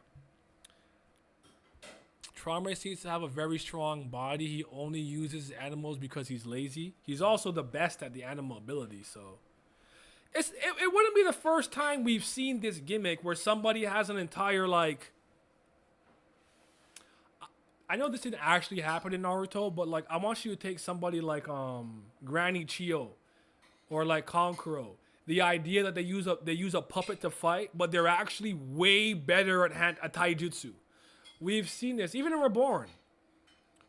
Traumerei seems to have a very strong body. He only uses animals because he's lazy. He's also the best at the animal ability, so it wouldn't be the first time we've seen this gimmick where somebody has an entire like, I know this didn't actually happen in Naruto, but like I want you to take somebody like Granny Chiyo or like Kankuro. The idea that they use a puppet to fight, but they're actually way better at taijutsu. We've seen this even in Reborn.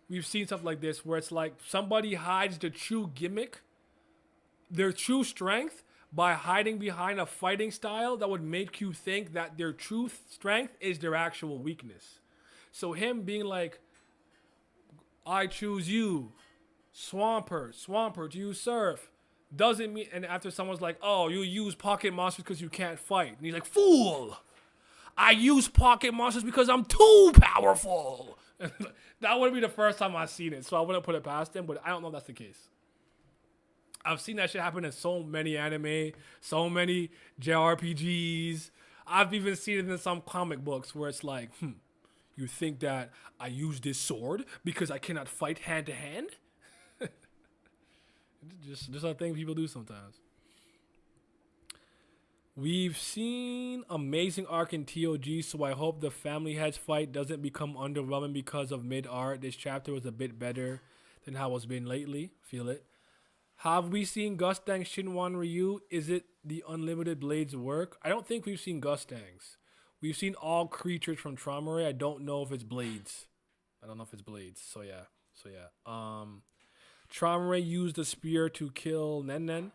We've seen stuff like this where it's like somebody hides the true gimmick, their true strength, by hiding behind a fighting style that would make you think that their true strength is their actual weakness. So him being like, I choose you, Swamper, do you surf? Doesn't mean, and after someone's like, oh, you use pocket monsters because you can't fight. And he's like, fool! I use pocket monsters because I'm too powerful. That wouldn't be the first time I've seen it, so I wouldn't put it past him, but I don't know if that's the case. I've seen that shit happen in so many anime, so many JRPGs. I've even seen it in some comic books where it's like, you think that I use this sword because I cannot fight hand to hand? Just a thing people do sometimes. We've seen amazing arc in TOG, so I hope the family heads fight doesn't become underwhelming because of mid-art. This chapter was a bit better than how it's been lately. Feel it. Have we seen Gustang Shinwan Ryu? Is it the Unlimited Blades work? I don't think we've seen Gustang's. We've seen all creatures from Traumerei. I don't know if it's blades. So yeah. Traumerei used the spear to kill Nen,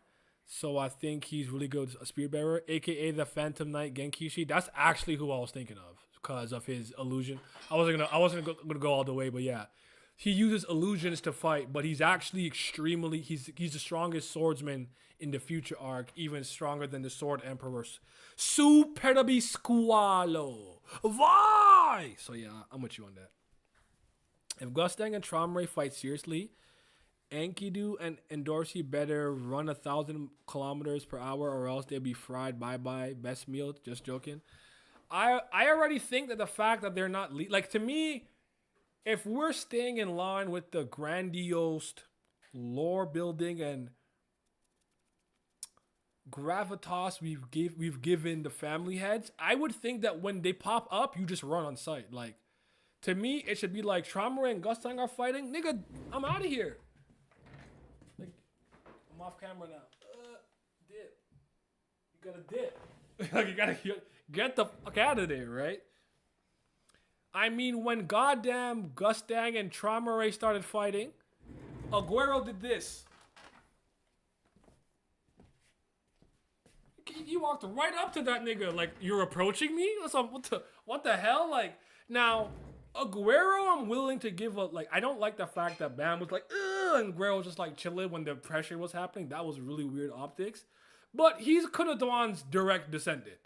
so I think he's really good a spear bearer, aka the Phantom Knight Genkishi. That's actually who I was thinking of because of his illusion. I wasn't gonna go all the way, but yeah, he uses illusions to fight, but he's actually he's the strongest swordsman in the future arc, even stronger than the Sword Emperor Superbi Squalo. Why? So yeah, I'm with you on that. If Gustang and Traumerei fight seriously, Enkidu and Endorsi better run 1,000 kilometers per hour or else they'll be fried. Bye-bye. Best meal. Just joking. I already think that the fact that they're not... to me, if we're staying in line with the grandiose lore building and gravitas we've given the family heads, I would think that when they pop up, you just run on sight. Like, to me, it should be like Traumerei and Gustang are fighting. Nigga, I'm out of here. Like, I'm off camera now. Dip. You gotta dip. Like, you gotta get the fuck out of there, right? I mean, when goddamn Gustang and Traumerei started fighting, Aguero did this. He walked right up to that nigga like, you're approaching me? What the hell? Like, now, Aguero, I'm willing to give a, like, I don't like the fact that Bam was like, ugh, and Aguero was just like chilling when the pressure was happening. That was really weird optics. But he's Kunaduan's direct descendant.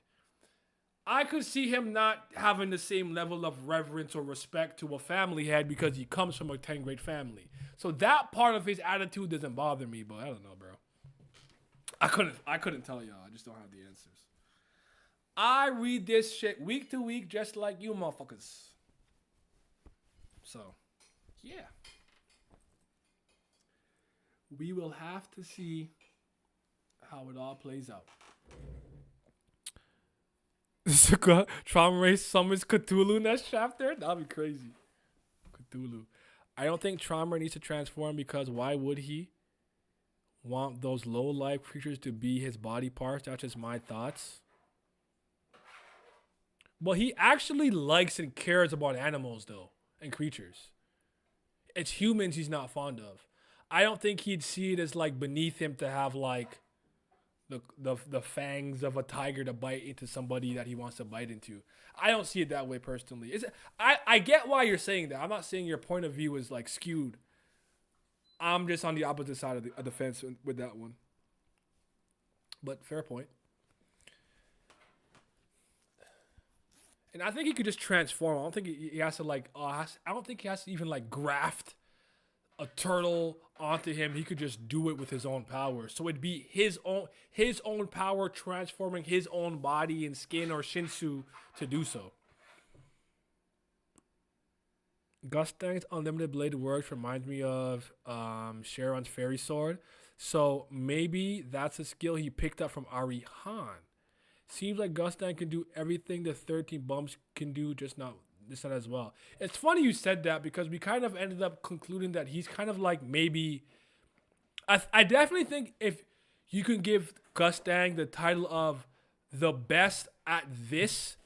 I could see him not having the same level of reverence or respect to a family head because he comes from a 10 grade family. So that part of his attitude doesn't bother me, but I don't know, bro. I couldn't tell y'all. I just don't have the answers. I read this shit week to week just like you motherfuckers. So, yeah. We will have to see how it all plays out. Traumerei summons Cthulhu next chapter? That'd be crazy. Cthulhu. I don't think Traumerei needs to transform because why would he want those low-life creatures to be his body parts? That's just my thoughts. Well, he actually likes and cares about animals, though, and creatures. It's humans he's not fond of. I don't think he'd see it as, like, beneath him to have, like, the fangs of a tiger to bite into somebody that he wants to bite into. I don't see it that way personally. I get why you're saying that. I'm not saying your point of view is, like, skewed. I'm just on the opposite side of the fence with that one. But fair point. And I think he could just transform. I don't think he has to like. I don't think he has to even like graft a turtle onto him. He could just do it with his own power. So it'd be his own power transforming his own body and skin or Shinsu to do so. Gustang's unlimited blade works reminds me of Sharon's fairy sword. So maybe that's a skill he picked up from Arihan. Seems like Gustang can do everything the 13 bumps can do, just not as well. It's funny you said that because we kind of ended up concluding that he's kind of like maybe... I definitely think if you can give Gustang the title of the best at this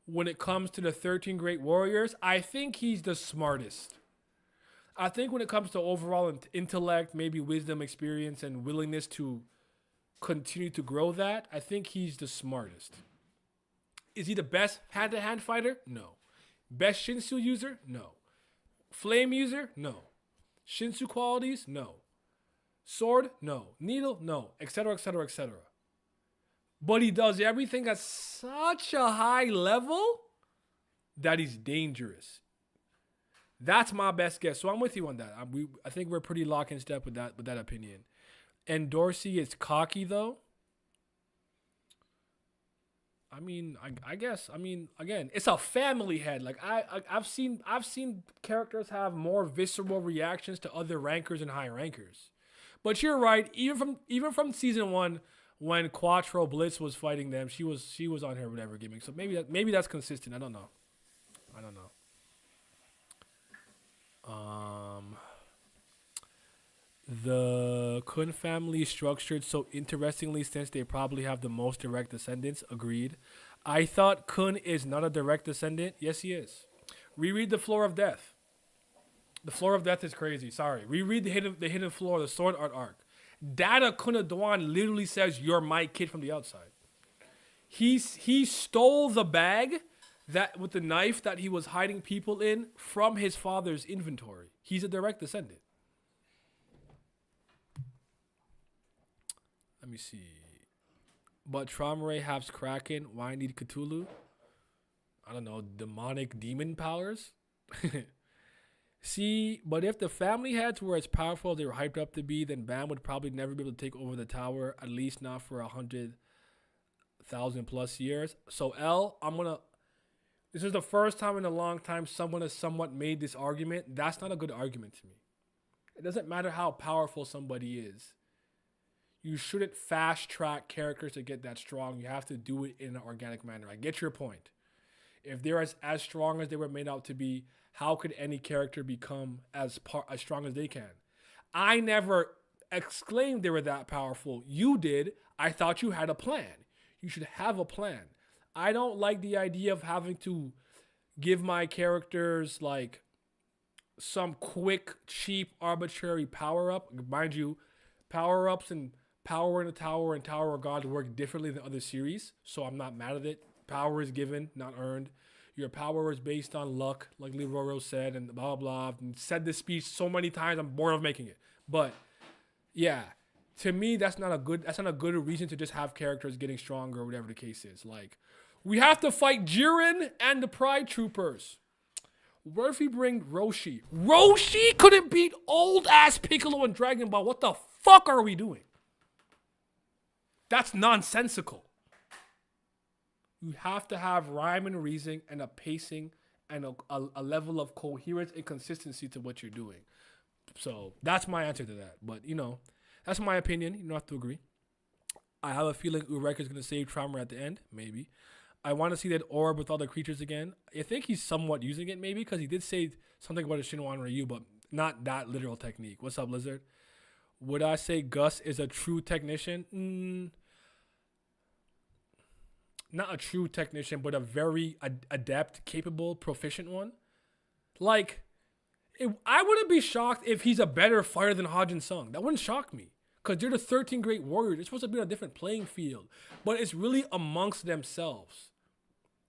when it comes to the 13 great warriors, I think he's the smartest. I think when it comes to overall intellect, maybe wisdom, experience, and willingness to continue to grow that, I think he's the smartest. Is he the best hand-to-hand fighter? No. Best Shinsu user? No. Flame user? No. Shinsu qualities? No. Sword? No. Needle? No. Etc., etc., etc. But he does everything at such a high level that he's dangerous. That's my best guess. So I'm with you on that. I think we're pretty lock in step with that opinion. Endorsi is cocky though. I mean, I guess. I mean, again, it's a family head. Like I've seen characters have more visceral reactions to other rankers and high rankers. But you're right. Even from season 1, when Quattro Blitz was fighting them, she was on her whatever gimmick. So maybe that's consistent. I don't know. The Kun family is structured so interestingly since they probably have the most direct descendants. Agreed. I thought Kun is not a direct descendant. Yes, he is. Reread the Floor of Death. The Floor of Death is crazy. Sorry. Reread the hidden floor, the sword art arc. Dada Kunaduan literally says, "You're my kid" from the outside. He stole the bag that with the knife that he was hiding people in from his father's inventory. He's a direct descendant. Let me see. But Traumerei has Kraken. Why need Cthulhu? I don't know. Demonic demon powers? See, but if the family heads were as powerful as they were hyped up to be, then Bam would probably never be able to take over the tower, at least not for 100,000 plus years. So L, This is the first time in a long time someone has somewhat made this argument. That's not a good argument to me. It doesn't matter how powerful somebody is. You shouldn't fast track characters to get that strong. You have to do it in an organic manner. I get your point. If they're as strong as they were made out to be, how could any character become as strong as they can? I never exclaimed they were that powerful. You did. I thought you had a plan. You should have a plan. I don't like the idea of having to give my characters like some quick, cheap, arbitrary power-up. Mind you, power-ups and Power in the Tower and Tower of God work differently than other series, so I'm not mad at it. Power is given, not earned. Your power is based on luck, like Leroy Rose said, and blah, blah, blah. And said this speech so many times, I'm bored of making it. But, yeah. To me, that's not a good reason to just have characters getting stronger or whatever the case is. Like, we have to fight Jiren and the Pride Troopers. What if we bring Roshi? Roshi couldn't beat old-ass Piccolo and Dragon Ball. What the fuck are we doing? That's nonsensical. You have to have rhyme and reason and a pacing and a level of coherence and consistency to what you're doing. So that's my answer to that. But, you know, that's my opinion. You don't have to agree. I have a feeling Urek is going to save Traumerei at the end. Maybe. I want to see that orb with all the creatures again. I think he's somewhat using it maybe because he did say something about a Shinwan Ryu, but not that literal technique. What's up, Lizard? Would I say Gus is a true technician? Not a true technician, but a very adept, capable, proficient one. Like, I wouldn't be shocked if he's a better fighter than Hajin Sung. That wouldn't shock me. Because they're the 13 great warriors. They're supposed to be on a different playing field. But it's really amongst themselves.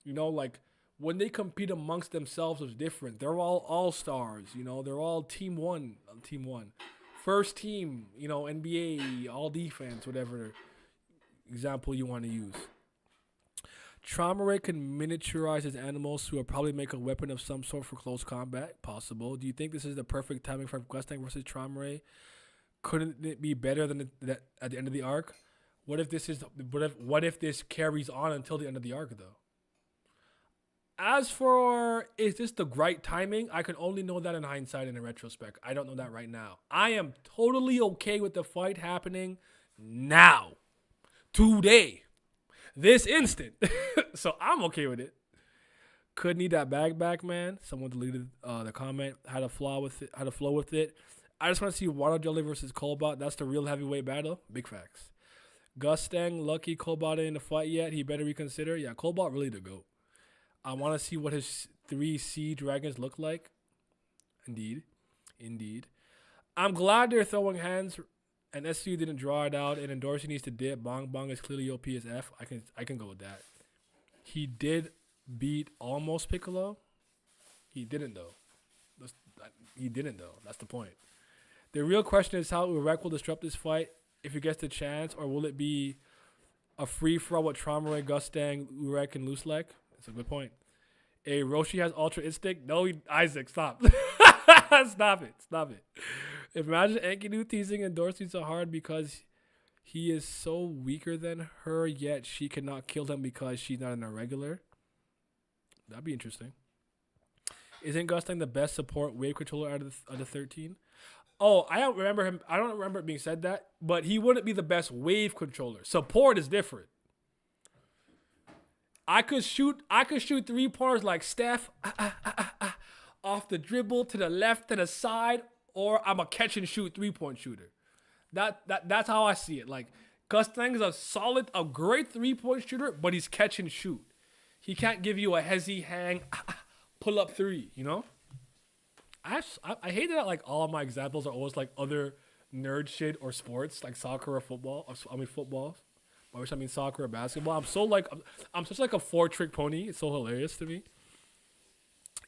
You know, like, when they compete amongst themselves, it's different. They're all stars. You know, they're all team one. First team, you know, NBA, all defense, whatever example you want to use. Traumerei can miniaturize his animals to probably make a weapon of some sort for close combat. Possible. Do you think this is the perfect timing for Gustang versus Traumerei? Couldn't it be better than at the end of the arc? What if this carries on until the end of the arc though? As for is this the right timing? I can only know that in hindsight and in retrospect. I don't know that right now. I am totally okay with the fight happening now. Today. This instant. So I'm okay with it. Could need that bag back, man. Someone deleted the comment. Had a flow with it. I just want to see Water Jelly versus Cobalt. That's the real heavyweight battle. Big facts. Gustang, lucky Cobalt ain't in the fight yet. He better reconsider. Yeah, Cobalt really the GOAT. I want to see what his 3 sea dragons look like. Indeed. I'm glad they're throwing hands and SCU didn't draw it out and Endorsi needs to dip. Bong Bong is clearly OP as F. I can go with that. He did beat almost Piccolo. He didn't though. That's the point. The real question is how Urek will disrupt this fight if he gets the chance, or will it be a free-for-all with Traumerei, Gustang, Urek, and Looselek? That's a good point. Hey, Roshi has Ultra Instinct? No, Isaac, stop. Stop it. Imagine Enkidu teasing Endorsi so hard because he is so weaker than her, yet she cannot kill him because she's not an irregular. That'd be interesting. Isn't Gustang the best support wave controller out of the 13? Oh, I don't remember it being said that, but he wouldn't be the best wave controller. Support is different. I could shoot 3-pointers like Steph off the dribble to the left, to the side, or I'm a catch and shoot 3-point shooter. That's how I see it. Like Gustang is a great 3-point shooter, but he's catch and shoot. He can't give you a hezzy hang, pull up 3, you know? I hate that like all of my examples are always like other nerd shit or sports, like soccer or football. Football. By which I mean soccer or basketball. I'm such like a 4-trick pony. It's so hilarious to me.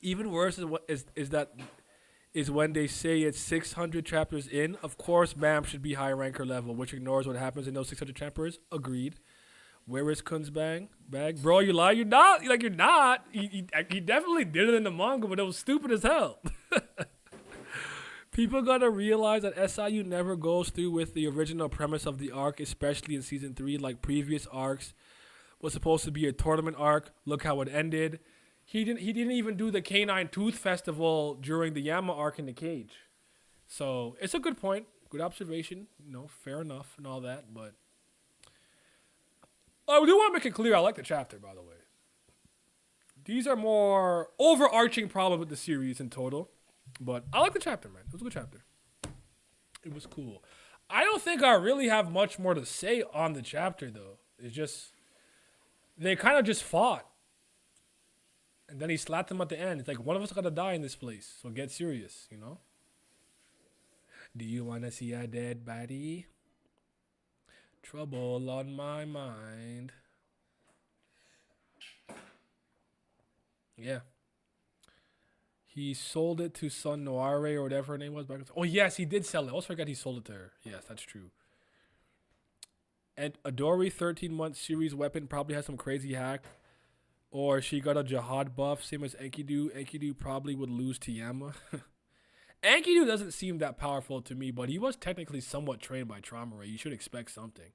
Even worse is when they say it's 600 chapters in. Of course, Bam should be high ranker level, which ignores what happens in those 600 chapters. Agreed. Where is Kun's bag? Bro, you lie. You're not. You're not. He definitely did it in the manga, but it was stupid as hell. People gotta realize that SIU never goes through with the original premise of the arc, especially in season 3. Like previous arcs was supposed to be a tournament arc. Look how it ended. He didn't even do the Canine Tooth Festival during the Yama arc in the cage. So it's a good point, good observation. Fair enough and all that. But I do want to make it clear I like the chapter, by the way. These are more overarching problems with the series in total, but I like the chapter, man. It was a good chapter. It was cool. I don't think I really have much more to say on the chapter, though. It's just they kind of just fought. And then he slapped him at the end. It's like, one of us got to die in this place. So get serious, Do you want to see a dead body? Trouble on my mind. Yeah. He sold it to Sun Noire or whatever her name was. Oh, yes, he did sell it. I always forgot he sold it to her. Yes, that's true. And Adori 13-month series weapon probably has some crazy hack. Or she got a Jihad buff, same as Enkidu. Enkidu probably would lose to Yama. Enkidu doesn't seem that powerful to me, but he was technically somewhat trained by Traumerei. You should expect something.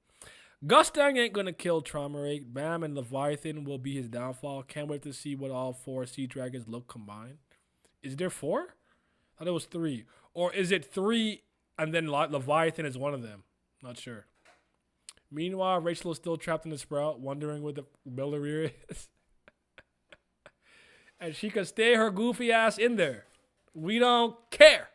Gustang ain't gonna kill Traumerei. Bam and Leviathan will be his downfall. Can't wait to see what all 4 sea dragons look combined. Is there 4? I thought it was 3. Or is it 3 and then Leviathan is one of them? Not sure. Meanwhile, Rachel is still trapped in the sprout, wondering what the Bellier is. And she could stay her goofy ass in there. We don't care.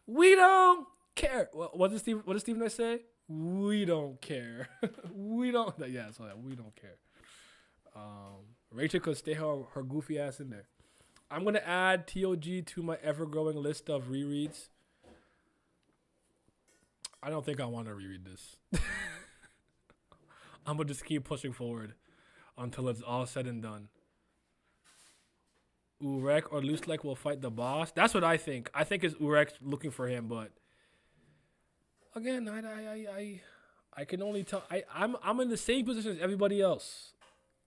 We don't care. What does Stephen say? We don't care. We don't. Yeah, so that we don't care. Rachel could stay her goofy ass in there. I'm gonna add TOG to my ever-growing list of rereads. I don't think I want to reread this. I'm gonna just keep pushing forward until it's all said and done. Urek or Lustek will fight the boss. That's what I think. I think it's Urek looking for him, but again, I can only tell. I'm in the same position as everybody else.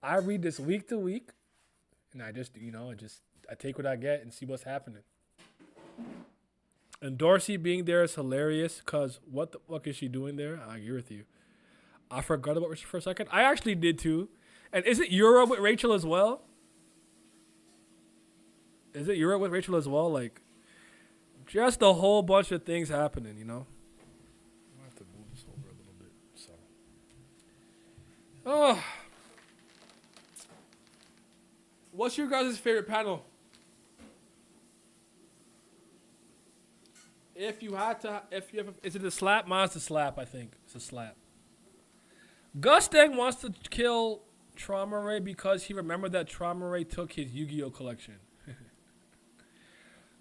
I read this week to week, and I just I take what I get and see what's happening. Endorsi being there is hilarious because what the fuck is she doing there? I agree with you. I forgot about Rachel for a second. I actually did too. And is it Euro with Rachel as well? Is it Euro with Rachel as well? Like, just a whole bunch of things happening, I have to move this over a little bit. So, what's your guys' favorite panel? If you had to, is it a slap? Mine's a slap, I think. It's a slap. Gustang wants to kill Traumerei because he remembered that Traumerei took his Yu-Gi-Oh collection.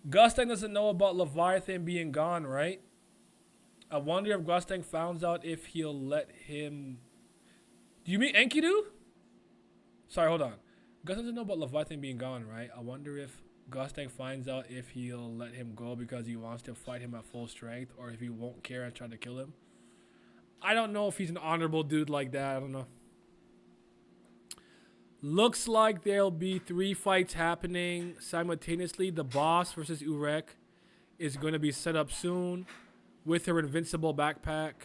Gustang doesn't know about Leviathan being gone, right? I wonder if Gustang finds out if he'll let him... Do you mean Enkidu? Sorry, hold on. Gustang doesn't know about Leviathan being gone, right? I wonder if Gustang finds out if he'll let him go because he wants to fight him at full strength, or if he won't care and try to kill him. I don't know if he's an honorable dude like that. I don't know. Looks like there'll be 3 fights happening simultaneously. The boss versus Urek is going to be set up soon with her invincible backpack.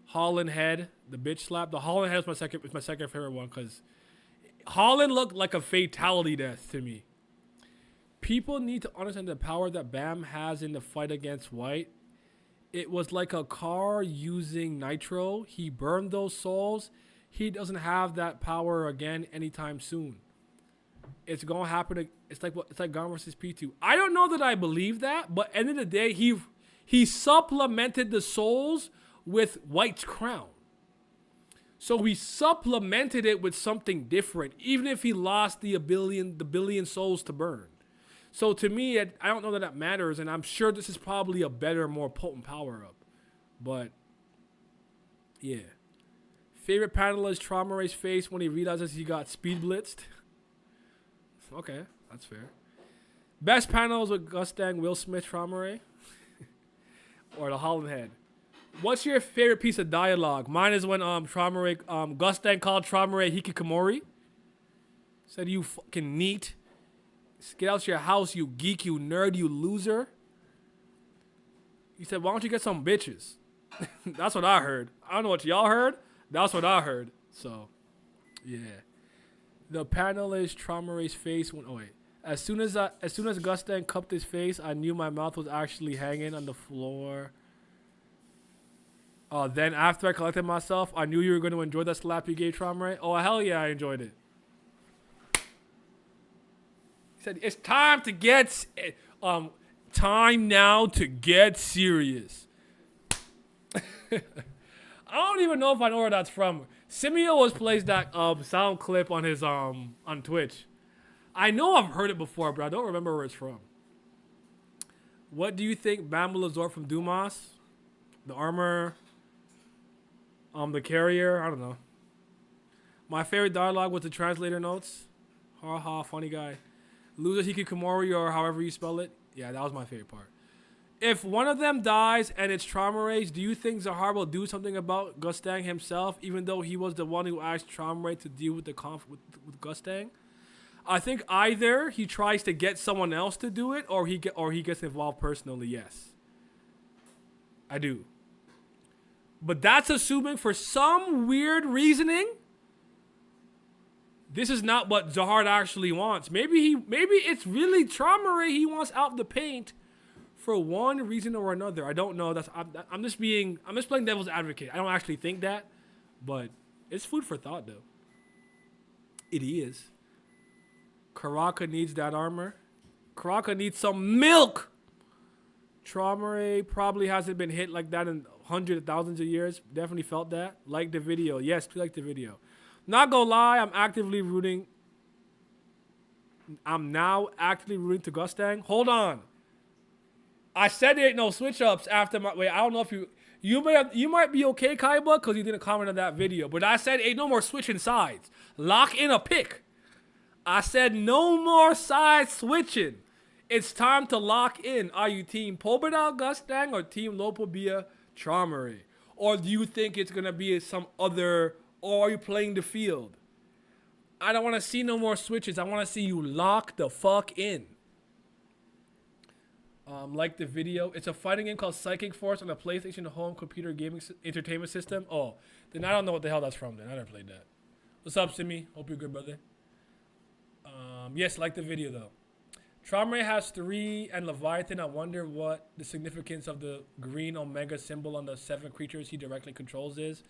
Holland head, the bitch slap. The Holland head is my second favorite one because Holland looked like a fatality death to me. People need to understand the power that Bam has in the fight against White. It was like a car using nitro. He burned those souls. He doesn't have that power again anytime soon. It's gonna happen. It's like Gon versus P2. I don't know that I believe that, but end of the day, he supplemented the souls with White's crown. So he supplemented it with something different, even if he lost the billion souls to burn. So to me, I don't know that matters, and I'm sure this is probably a better, more potent power up. But yeah. Favorite panel is Traumerei's face when he realizes he got speed blitzed. Okay, that's fair. Best panels with Gustang, Will Smith, Traumerei, or the Holland head. What's your favorite piece of dialogue? Mine is when Traumerei, Gustang called Traumerei hikikomori. Said, "You fucking neat. Get out your house, you geek, you nerd, you loser." He said, "Why don't you get some bitches?" That's what I heard. I don't know what y'all heard. That's what I heard. So, yeah. The panel is Traumerei's face. Oh wait. As soon as Gustang cupped his face, I knew my mouth was actually hanging on the floor. Then after I collected myself, I knew you were going to enjoy that slap you gave Traumerei. Oh hell yeah, I enjoyed it. He said it's time to get time now to get serious. I don't even know if I know where that's from. Simeo has placed that sound clip on his on Twitch. I know I've heard it before, but I don't remember where it's from. What do you think Bamble Azor from Dumas? The armor, the carrier, I don't know. My favorite dialogue was the translator notes. Ha ha, funny guy. Loser Hikikomori or however you spell it. Yeah, that was my favorite part. If one of them dies and it's Traumerei's, do you think Zahar will do something about Gustang himself, even though he was the one who asked Traumerei to deal with the with Gustang? I think either he tries to get someone else to do it, or he gets involved personally. Yes, I do. But that's assuming for some weird reasoning, this is not what Zahar actually wants. Maybe it's really Traumerei he wants out the paint. For one reason or another, I don't know. I'm just playing devil's advocate. I don't actually think that, but it's food for thought, though. It is. Karaka needs that armor. Karaka needs some milk. Traumerei probably hasn't been hit like that in hundreds of thousands of years. Definitely felt that. Like the video. Yes, please like the video. Not gonna lie, I'm now actively rooting to Gustang. Hold on. I said there ain't no switch ups after my wait. I don't know if you might be okay, Kaiba, because you didn't comment on that video. But I said ain't no more switching sides. Lock in a pick. I said no more side switching. It's time to lock in. Are you team Pobedal Gustang or team Lopobia Traumerei? Or do you think it's gonna be some other? Or are you playing the field? I don't want to see no more switches. I want to see you lock the fuck in. Like the video. It's a fighting game called Psychic Force on the PlayStation home computer gaming entertainment system. Oh, then I don't know what the hell that's from then. I never played that. What's up, Simi? Hope you're good, brother. Yes, like the video though. Traumerei has 3 and Leviathan. I wonder what the significance of the green Omega symbol on the 7 creatures he directly controls is.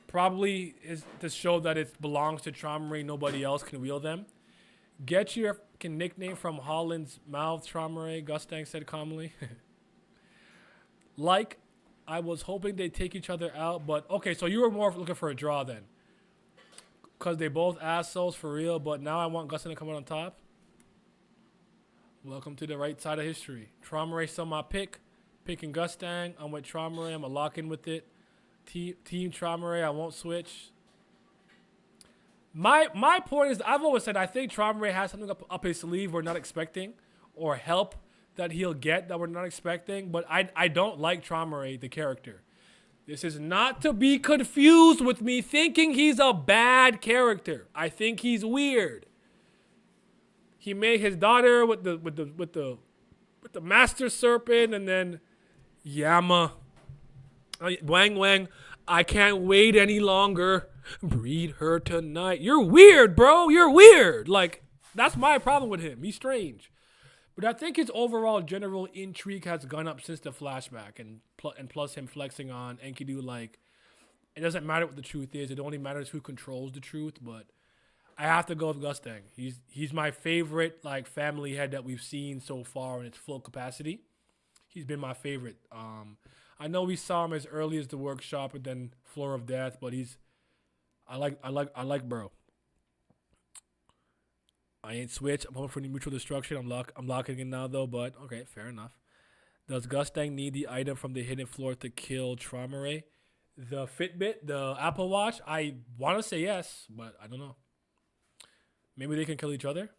Probably is to show that it belongs to Traumerei. Nobody else can wield them. Get your nickname from Holland's mouth, Traumerei, Gustang said calmly. Like, I was hoping they'd take each other out, but okay, so you were more looking for a draw then. Because they both assholes for real, but now I want Gustang to come out on top. Welcome to the right side of history. Traumerei still my pick. Picking Gustang. I'm with Traumerei. I'm going to lock in with it. Team Traumerei, I won't switch. My point is, I've always said I think Traumerei has something up his sleeve we're not expecting, or help that he'll get that we're not expecting. But I don't like Traumerei, the character. This is not to be confused with me thinking he's a bad character. I think he's weird. He made his daughter with the Master Serpent, and then Yama. Wang Wang, I can't wait any longer. Breed her tonight. You're weird, bro. You're weird. Like, that's my problem with him. He's strange. But I think his overall general intrigue has gone up since the flashback, and plus him flexing on Enkidu, like, it doesn't matter what the truth is. It only matters who controls the truth. But I have to go with Gustang. He's my favorite, like, family head that we've seen so far in its full capacity. He's been my favorite. I know we saw him as early as the workshop and then Floor of Death, but I like bro. I ain't switch. I'm hoping for mutual destruction. I'm locking in now though, but okay, fair enough. Does Gustang need the item from the hidden floor to kill Traumerei? The Fitbit, the Apple Watch? I want to say yes, but I don't know. Maybe they can kill each other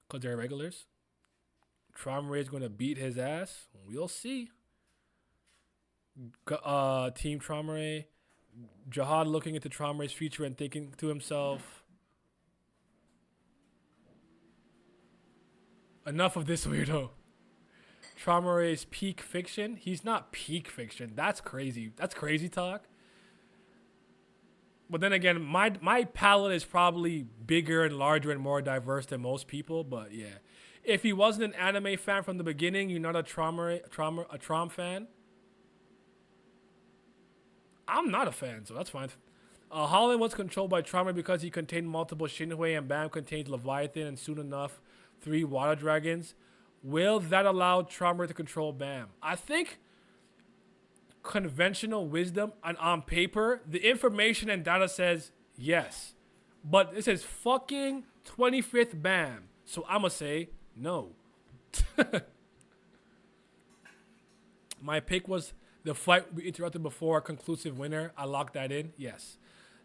because they're regulars. Traumerei is going to beat his ass. We'll see. Team Traumerei. Jihad looking into Traumerei's future and thinking to himself, enough of this weirdo. Traumerei's peak fiction. He's not peak fiction. That's crazy. That's crazy talk. But then again, my palette is probably bigger and larger and more diverse than most people. But yeah, if he wasn't an anime fan from the beginning, you're not a Traum fan. I'm not a fan, so that's fine. Holland was controlled by Traumerei because he contained multiple Shinhui, and Bam contains Leviathan and soon enough 3 water dragons. Will that allow Traumerei to control Bam? I think conventional wisdom and on paper, the information and data says yes. But this is fucking 25th Bam. So I'ma say no. My pick was the fight we interrupted before, a conclusive winner. I locked that in. Yes.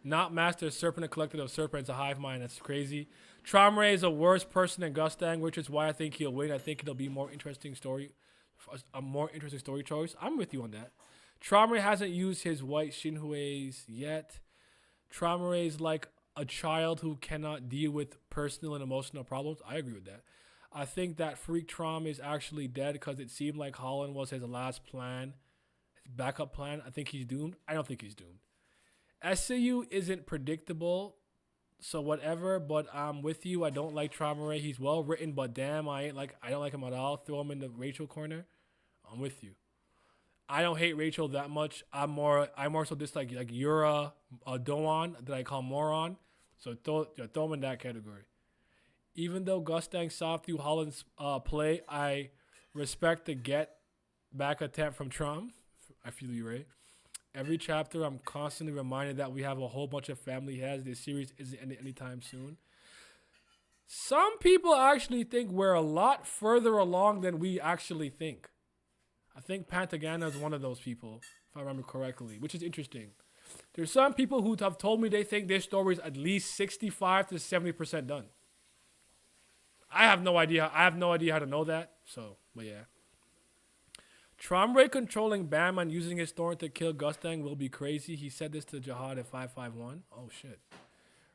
Not Master Serpent, a collective of serpents, a hive mind. That's crazy. Traumerei is a worse person than Gustang, which is why I think he'll win. I think it'll be a more interesting story choice. I'm with you on that. Traumerei hasn't used his white Shinhuis yet. Traumerei is like a child who cannot deal with personal and emotional problems. I agree with that. I think that Freak Traum is actually dead because it seemed like Holland was his last plan, his backup plan. I think he's doomed. I don't think he's doomed. SCU isn't predictable, so whatever, but I'm with you. I don't like Traumerei. He's well written, but damn, I don't like him at all. Throw him in the Rachel corner. I'm with you. I don't hate Rachel that much. I more so dislike like Yura, Doan, that I call moron. So throw him in that category. Even though Gustang saw through Holland's play, I respect the get back attempt from Trump. I feel you, Ray. Every chapter, I'm constantly reminded that we have a whole bunch of family heads. This series isn't ending anytime soon. Some people actually think we're a lot further along than we actually think. I think Pantagana is one of those people, if I remember correctly, which is interesting. There's some people who have told me they think this story is at least 65 to 70% done. I have no idea. I have no idea how to know that. So, but yeah. Traumerei controlling Bam and using his thorn to kill Gustang will be crazy. He said this to Jihad at 551. Oh shit.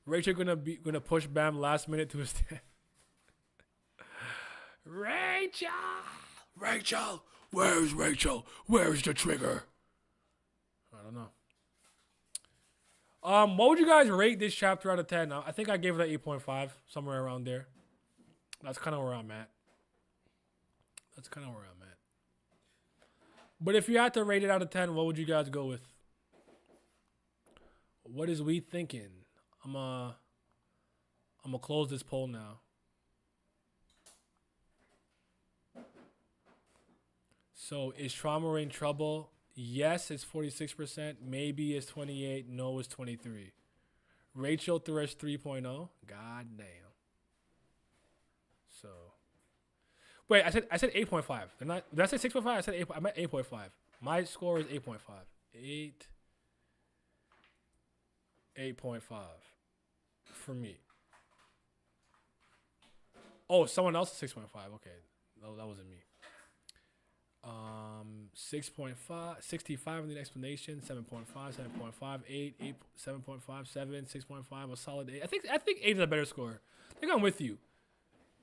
Rachel gonna push Bam last minute to his death. Rachel! Where's Rachel? Where's the trigger? I don't know. What would you guys rate this chapter out of 10? I think I gave it an 8.5, somewhere around there. That's kind of where I'm at. But if you had to rate it out of 10, what would you guys go with? What is we thinking? I'm gonna close this poll now. So is Traumerei in trouble? Yes, it's 46%. Maybe it's 28. No, it's 23. Rachel Thresh 3.0. God damn. So, wait, I said 8.5. Did I say 6.5? I said 8. I meant 8.5. My score is 8.5. 8.5 for me. Oh, someone else is 6.5. Okay, no, that wasn't me. 6.5, 65 in the explanation. 7.5, 7.5, 8, 7.5, 7, 6.5. A solid 8. I think 8 is a better score. I think I'm with you.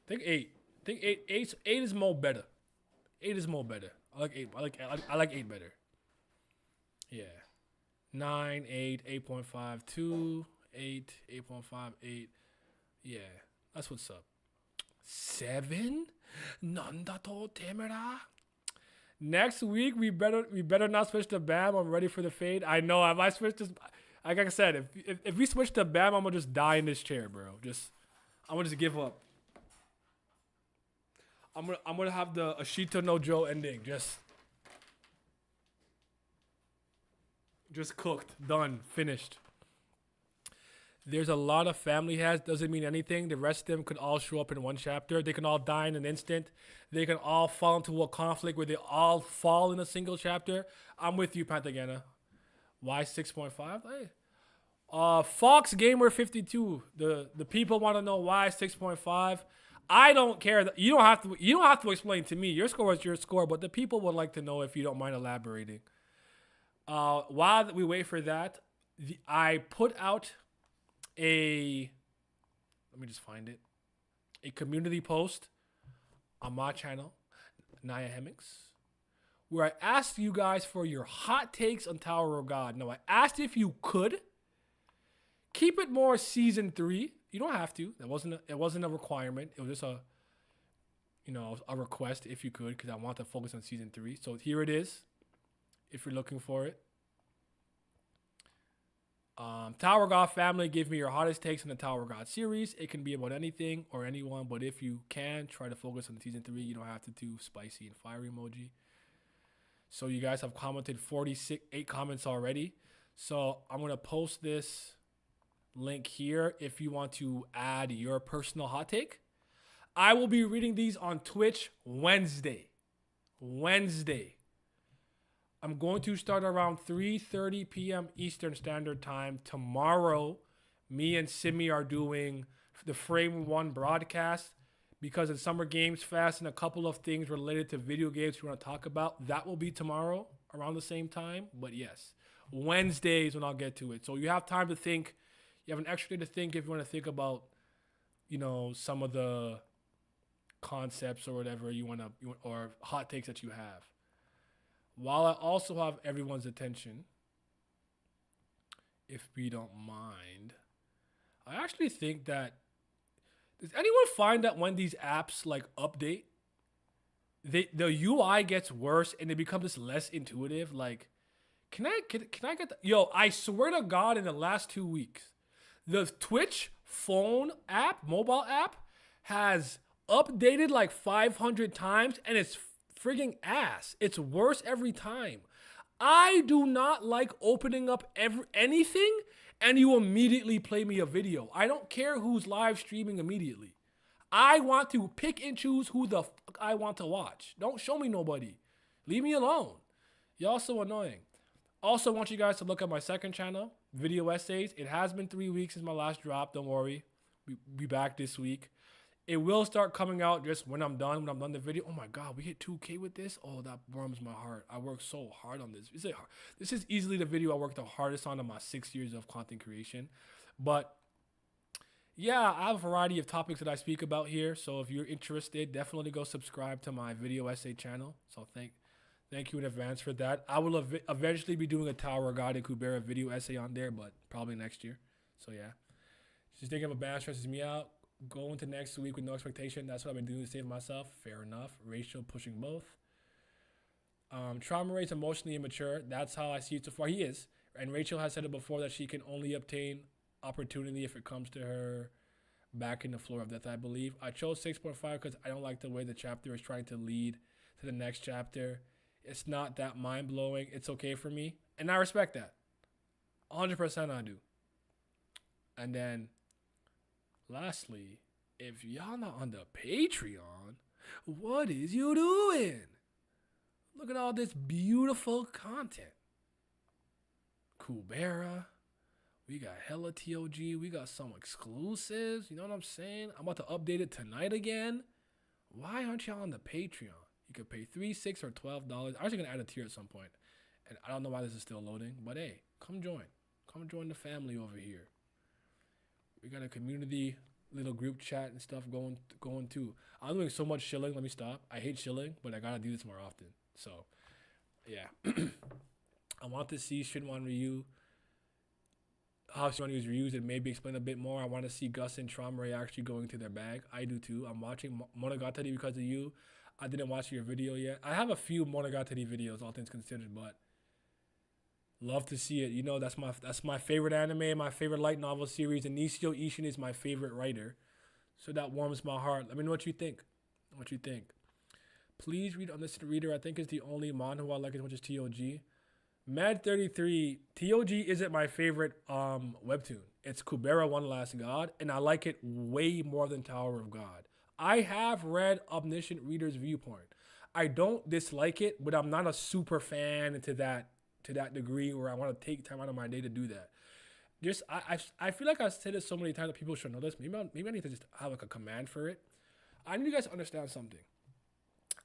I think 8. I think 8 is more better. 8 is more better. I like 8. I like 8 better. Yeah. 9, 8, 8.5, 2, 8, 8.5, 8. Yeah. That's what's up. 7? Nandato Temera? Next week we better not switch to Bam. I'm ready for the fade. I know. If I switch this, like I said, if we switch to Bam, I'm gonna just die in this chair, bro. I'm gonna just give up. I'm gonna have the Ashita no Joe ending. Just cooked, done, finished. There's a lot of family heads. Doesn't mean anything. The rest of them could all show up in one chapter. They can all die in an instant. They can all fall into a conflict where they all fall in a single chapter. I'm with you, Pantagana. Why 6.5? Hey. Fox Gamer 52. The people want to know why 6.5. I don't care. You don't have to explain to me. Your score is your score, but the people would like to know if you don't mind elaborating. While we wait for that, I put out let me just find it. A community post on my channel, Naya Hemmings, where I asked you guys for your hot takes on Tower of God. Now, I asked if you could, keep it more season 3. You don't have to. It wasn't a requirement. It was just a request if you could, because I want to focus on season 3. So here it is, if you're looking for it. Tower God family, give me your hottest takes on the Tower God series. It can be about anything or anyone, but if you can, try to focus on season 3. You don't have to do spicy and fire emoji. So you guys have commented 8 comments already. So I'm going to post this link here if you want to add your personal hot take. I will be reading these on Twitch Wednesday. I'm going to start around 3:30 p.m. Eastern Standard Time. Tomorrow, me and Simi are doing the Frame 1 broadcast because in Summer Games Fest and a couple of things related to video games we want to talk about, that will be tomorrow around the same time. But yes, Wednesdays when I'll get to it. So you have time to think. You have an extra day to think if you want to think about, some of the concepts or whatever or hot takes that you have. While I also have everyone's attention, if we don't mind, I actually think that, does anyone find that when these apps like update, the UI gets worse and it becomes less intuitive? Like, can I get I swear to God, in the last 2 weeks, the Twitch mobile app has updated like 500 times and it's frigging ass. It's worse every time. I do not like opening up anything and you immediately play me a video. I don't care who's live streaming immediately. I want to pick and choose who the fuck I want to watch. Don't show me nobody. Leave me alone. Y'all so annoying. Also want you guys to look at my second channel, Video Essays. It has been 3 weeks since my last drop. Don't worry. We'll be back this week. It will start coming out just when I'm done the video. Oh my God, we hit 2K with this? Oh, that warms my heart. I worked so hard on this. This is easily the video I worked the hardest on in my 6 years of content creation. But yeah, I have a variety of topics that I speak about here. So if you're interested, definitely go subscribe to my Video Essay channel. So thank you in advance for that. I will eventually be doing a Tower God and Kubera video essay on there, but probably next year. So yeah, just thinking of a band stresses me out. Go into next week with no expectation. That's what I've been doing to save myself. Fair enough. Rachel pushing both. Traumerei is emotionally immature. That's how I see it so far. He is. And Rachel has said it before that she can only obtain opportunity if it comes to her back in the floor of death, I believe. I chose 6.5 because I don't like the way the chapter is trying to lead to the next chapter. It's not that mind-blowing. It's okay for me. And I respect that. 100% I do. And then lastly, if y'all not on the Patreon, what is you doing? Look at all this beautiful content. Kubera. We got hella TOG. We got some exclusives. You know what I'm saying? I'm about to update it tonight again. Why aren't y'all on the Patreon? You could pay $3, $6, or $12. I'm actually going to add a tier at some point. And I don't know why this is still loading. But hey, come join. Come join the family over here. We got a community little group chat and stuff going too. I'm doing so much shilling. Let me stop. I hate shilling, but I gotta do this more often. So, yeah. I want to see Shinwan Ryu, how Shinwan Ryu's reviews, and maybe explain a bit more. I want to see Gus and Traumerei actually going to their bag. I do too. I'm watching Monogatari because of you. I didn't watch your video yet. I have a few Monogatari videos, all things considered, but love to see it. You know, that's my favorite anime, my favorite light novel series, and Nishio Ishin is my favorite writer. So that warms my heart. Let me know what you think. Please read Unlisted Reader. I think it's the only manhwa I like as much as TOG. Mad 33, TOG isn't my favorite webtoon. It's Kubera One Last God, and I like it way more than Tower of God. I have read Omniscient Reader's Viewpoint. I don't dislike it, but I'm not a super fan to that degree where I want to take time out of my day to do that. I feel like I've said it so many times that people should know this. Maybe I need to just have like a command for it. I need you guys to understand something.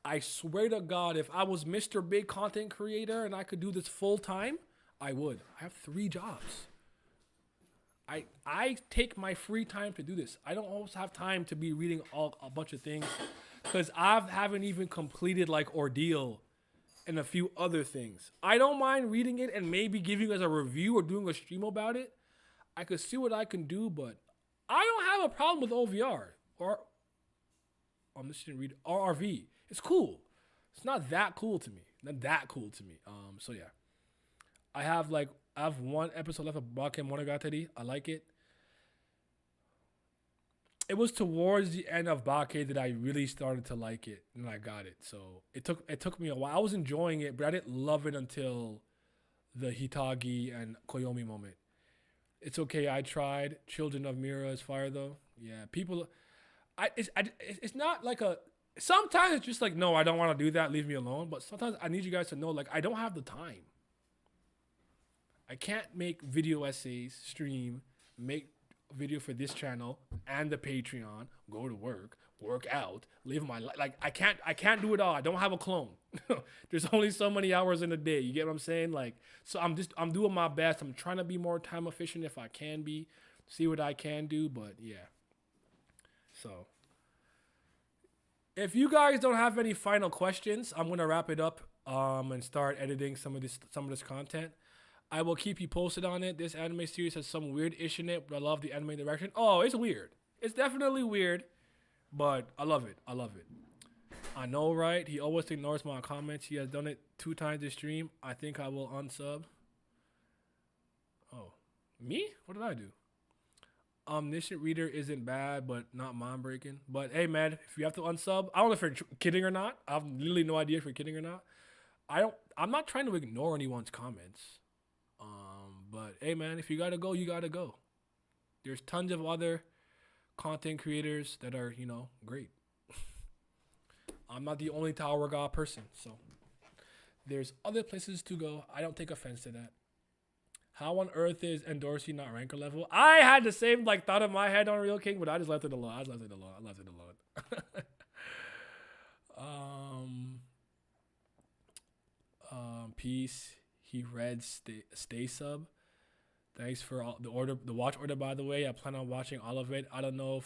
I swear to God, if I was Mr. Big Content Creator and I could do this full time, I would. I have 3 jobs. I take my free time to do this. I don't always have time to be reading a bunch of things because I haven't even completed like Ordeal and a few other things. I don't mind reading it and maybe giving you guys a review or doing a stream about it. I could see what I can do, but I don't have a problem with OVR or this didn't read RRV. It's cool. It's not that cool to me. Not that cool to me. So yeah, I have one episode left of Baken Monogatari. I like it. It was towards the end of Bake that I really started to like it, and I got it. So it took me a while. I was enjoying it, but I didn't love it until the Hitagi and Koyomi moment. It's okay. I tried. Children of Mira is fire though. Yeah, people. It's not like a. Sometimes it's just like, no, I don't want to do that. Leave me alone. But sometimes I need you guys to know, like, I don't have the time. I can't make video essays, stream, make a video for this channel and the Patreon, go to work out, live my life. Like, I can't do it all. I don't have a clone. There's only so many hours in a day. You get what I'm saying? Like, so I'm doing my best. I'm trying to be more time efficient if I can be, see what I can do. But yeah. So if you guys don't have any final questions, I'm gonna wrap it up and start editing some of this content. I will keep you posted on it. This anime series has some weird ish in it, but I love the anime direction. Oh, it's weird. It's definitely weird, but I love it. I know, right? He always ignores my comments. He has done it 2 times this stream. I think I will unsub. Oh, me? What did I do? Omniscient Reader isn't bad, but not mind breaking. But hey, man, if you have to unsub, I don't know if you're kidding or not. I have literally no idea if you're kidding or not. I'm not trying to ignore anyone's comments. But hey, man, if you gotta go, you gotta go. There's tons of other content creators that are, great. I'm not the only Tower God person, so there's other places to go. I don't take offense to that. How on earth is Endorsi not ranker level? I had the same thought in my head on Real King, but I just left it alone. Peace. He read stay sub. Thanks for all the watch order, by the way. I plan on watching all of it. I don't know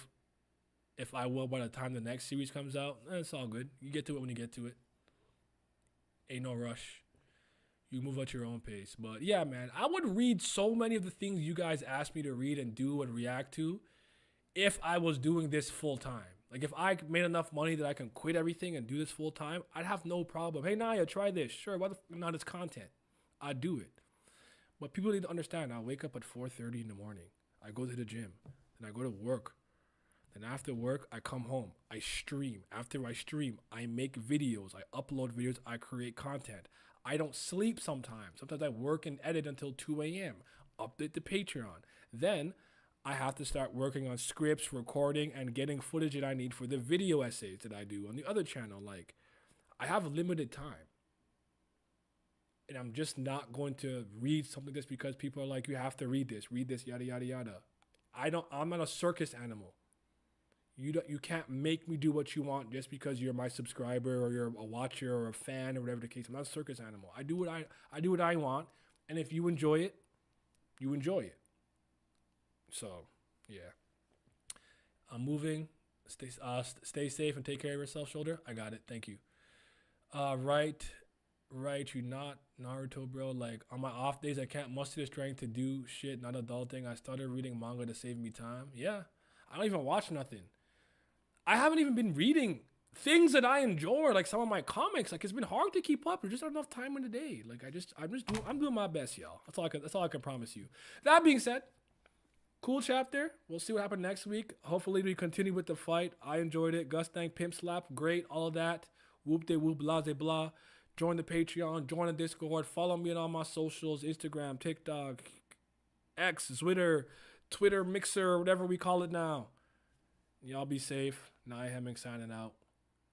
if I will by the time the next series comes out. It's all good. You get to it when you get to it. Ain't no rush. You move at your own pace. But yeah, man, I would read so many of the things you guys asked me to read and do and react to if I was doing this full time. Like, if I made enough money that I can quit everything and do this full time, I'd have no problem. Hey, Naya, try this. Sure, why the f not? It's content. I'd do it. But people need to understand, I wake up at 4:30 in the morning. I go to the gym. Then I go to work. Then after work, I come home. I stream. After I stream, I make videos. I upload videos. I create content. I don't sleep sometimes. Sometimes I work and edit until 2 a.m. Update the Patreon. Then I have to start working on scripts, recording, and getting footage that I need for the video essays that I do on the other channel. Like, I have limited time. And I'm just not going to read something just because people are like, you have to read this, yada, yada, yada. I'm not a circus animal. You can't make me do what you want just because you're my subscriber or you're a watcher or a fan or whatever the case. I'm not a circus animal. I do what I want, and if you enjoy it, you enjoy it. So, yeah. I'm moving. Stay safe and take care of yourself, shoulder. I got it. Thank you. Right. You not Naruto, bro. Like, on my off days, I can't muster the strength to do shit, not adulting. I started reading manga to save me time. Yeah. I don't even watch nothing. I haven't even been reading things that I enjoy, like some of my comics. Like, it's been hard to keep up. There's just not enough time in the day. Like, I'm doing my best, y'all. That's all I can promise you. That being said, cool chapter. We'll see what happens next week. Hopefully we continue with the fight. I enjoyed it. Gustang, Pimp Slap, great, all of that. Whoop de whoop, blah de blah. Join the Patreon, join the Discord, follow me on all my socials, Instagram, TikTok, X, Twitter, Mixer, whatever we call it now. Y'all be safe. Nia Hemming signing out.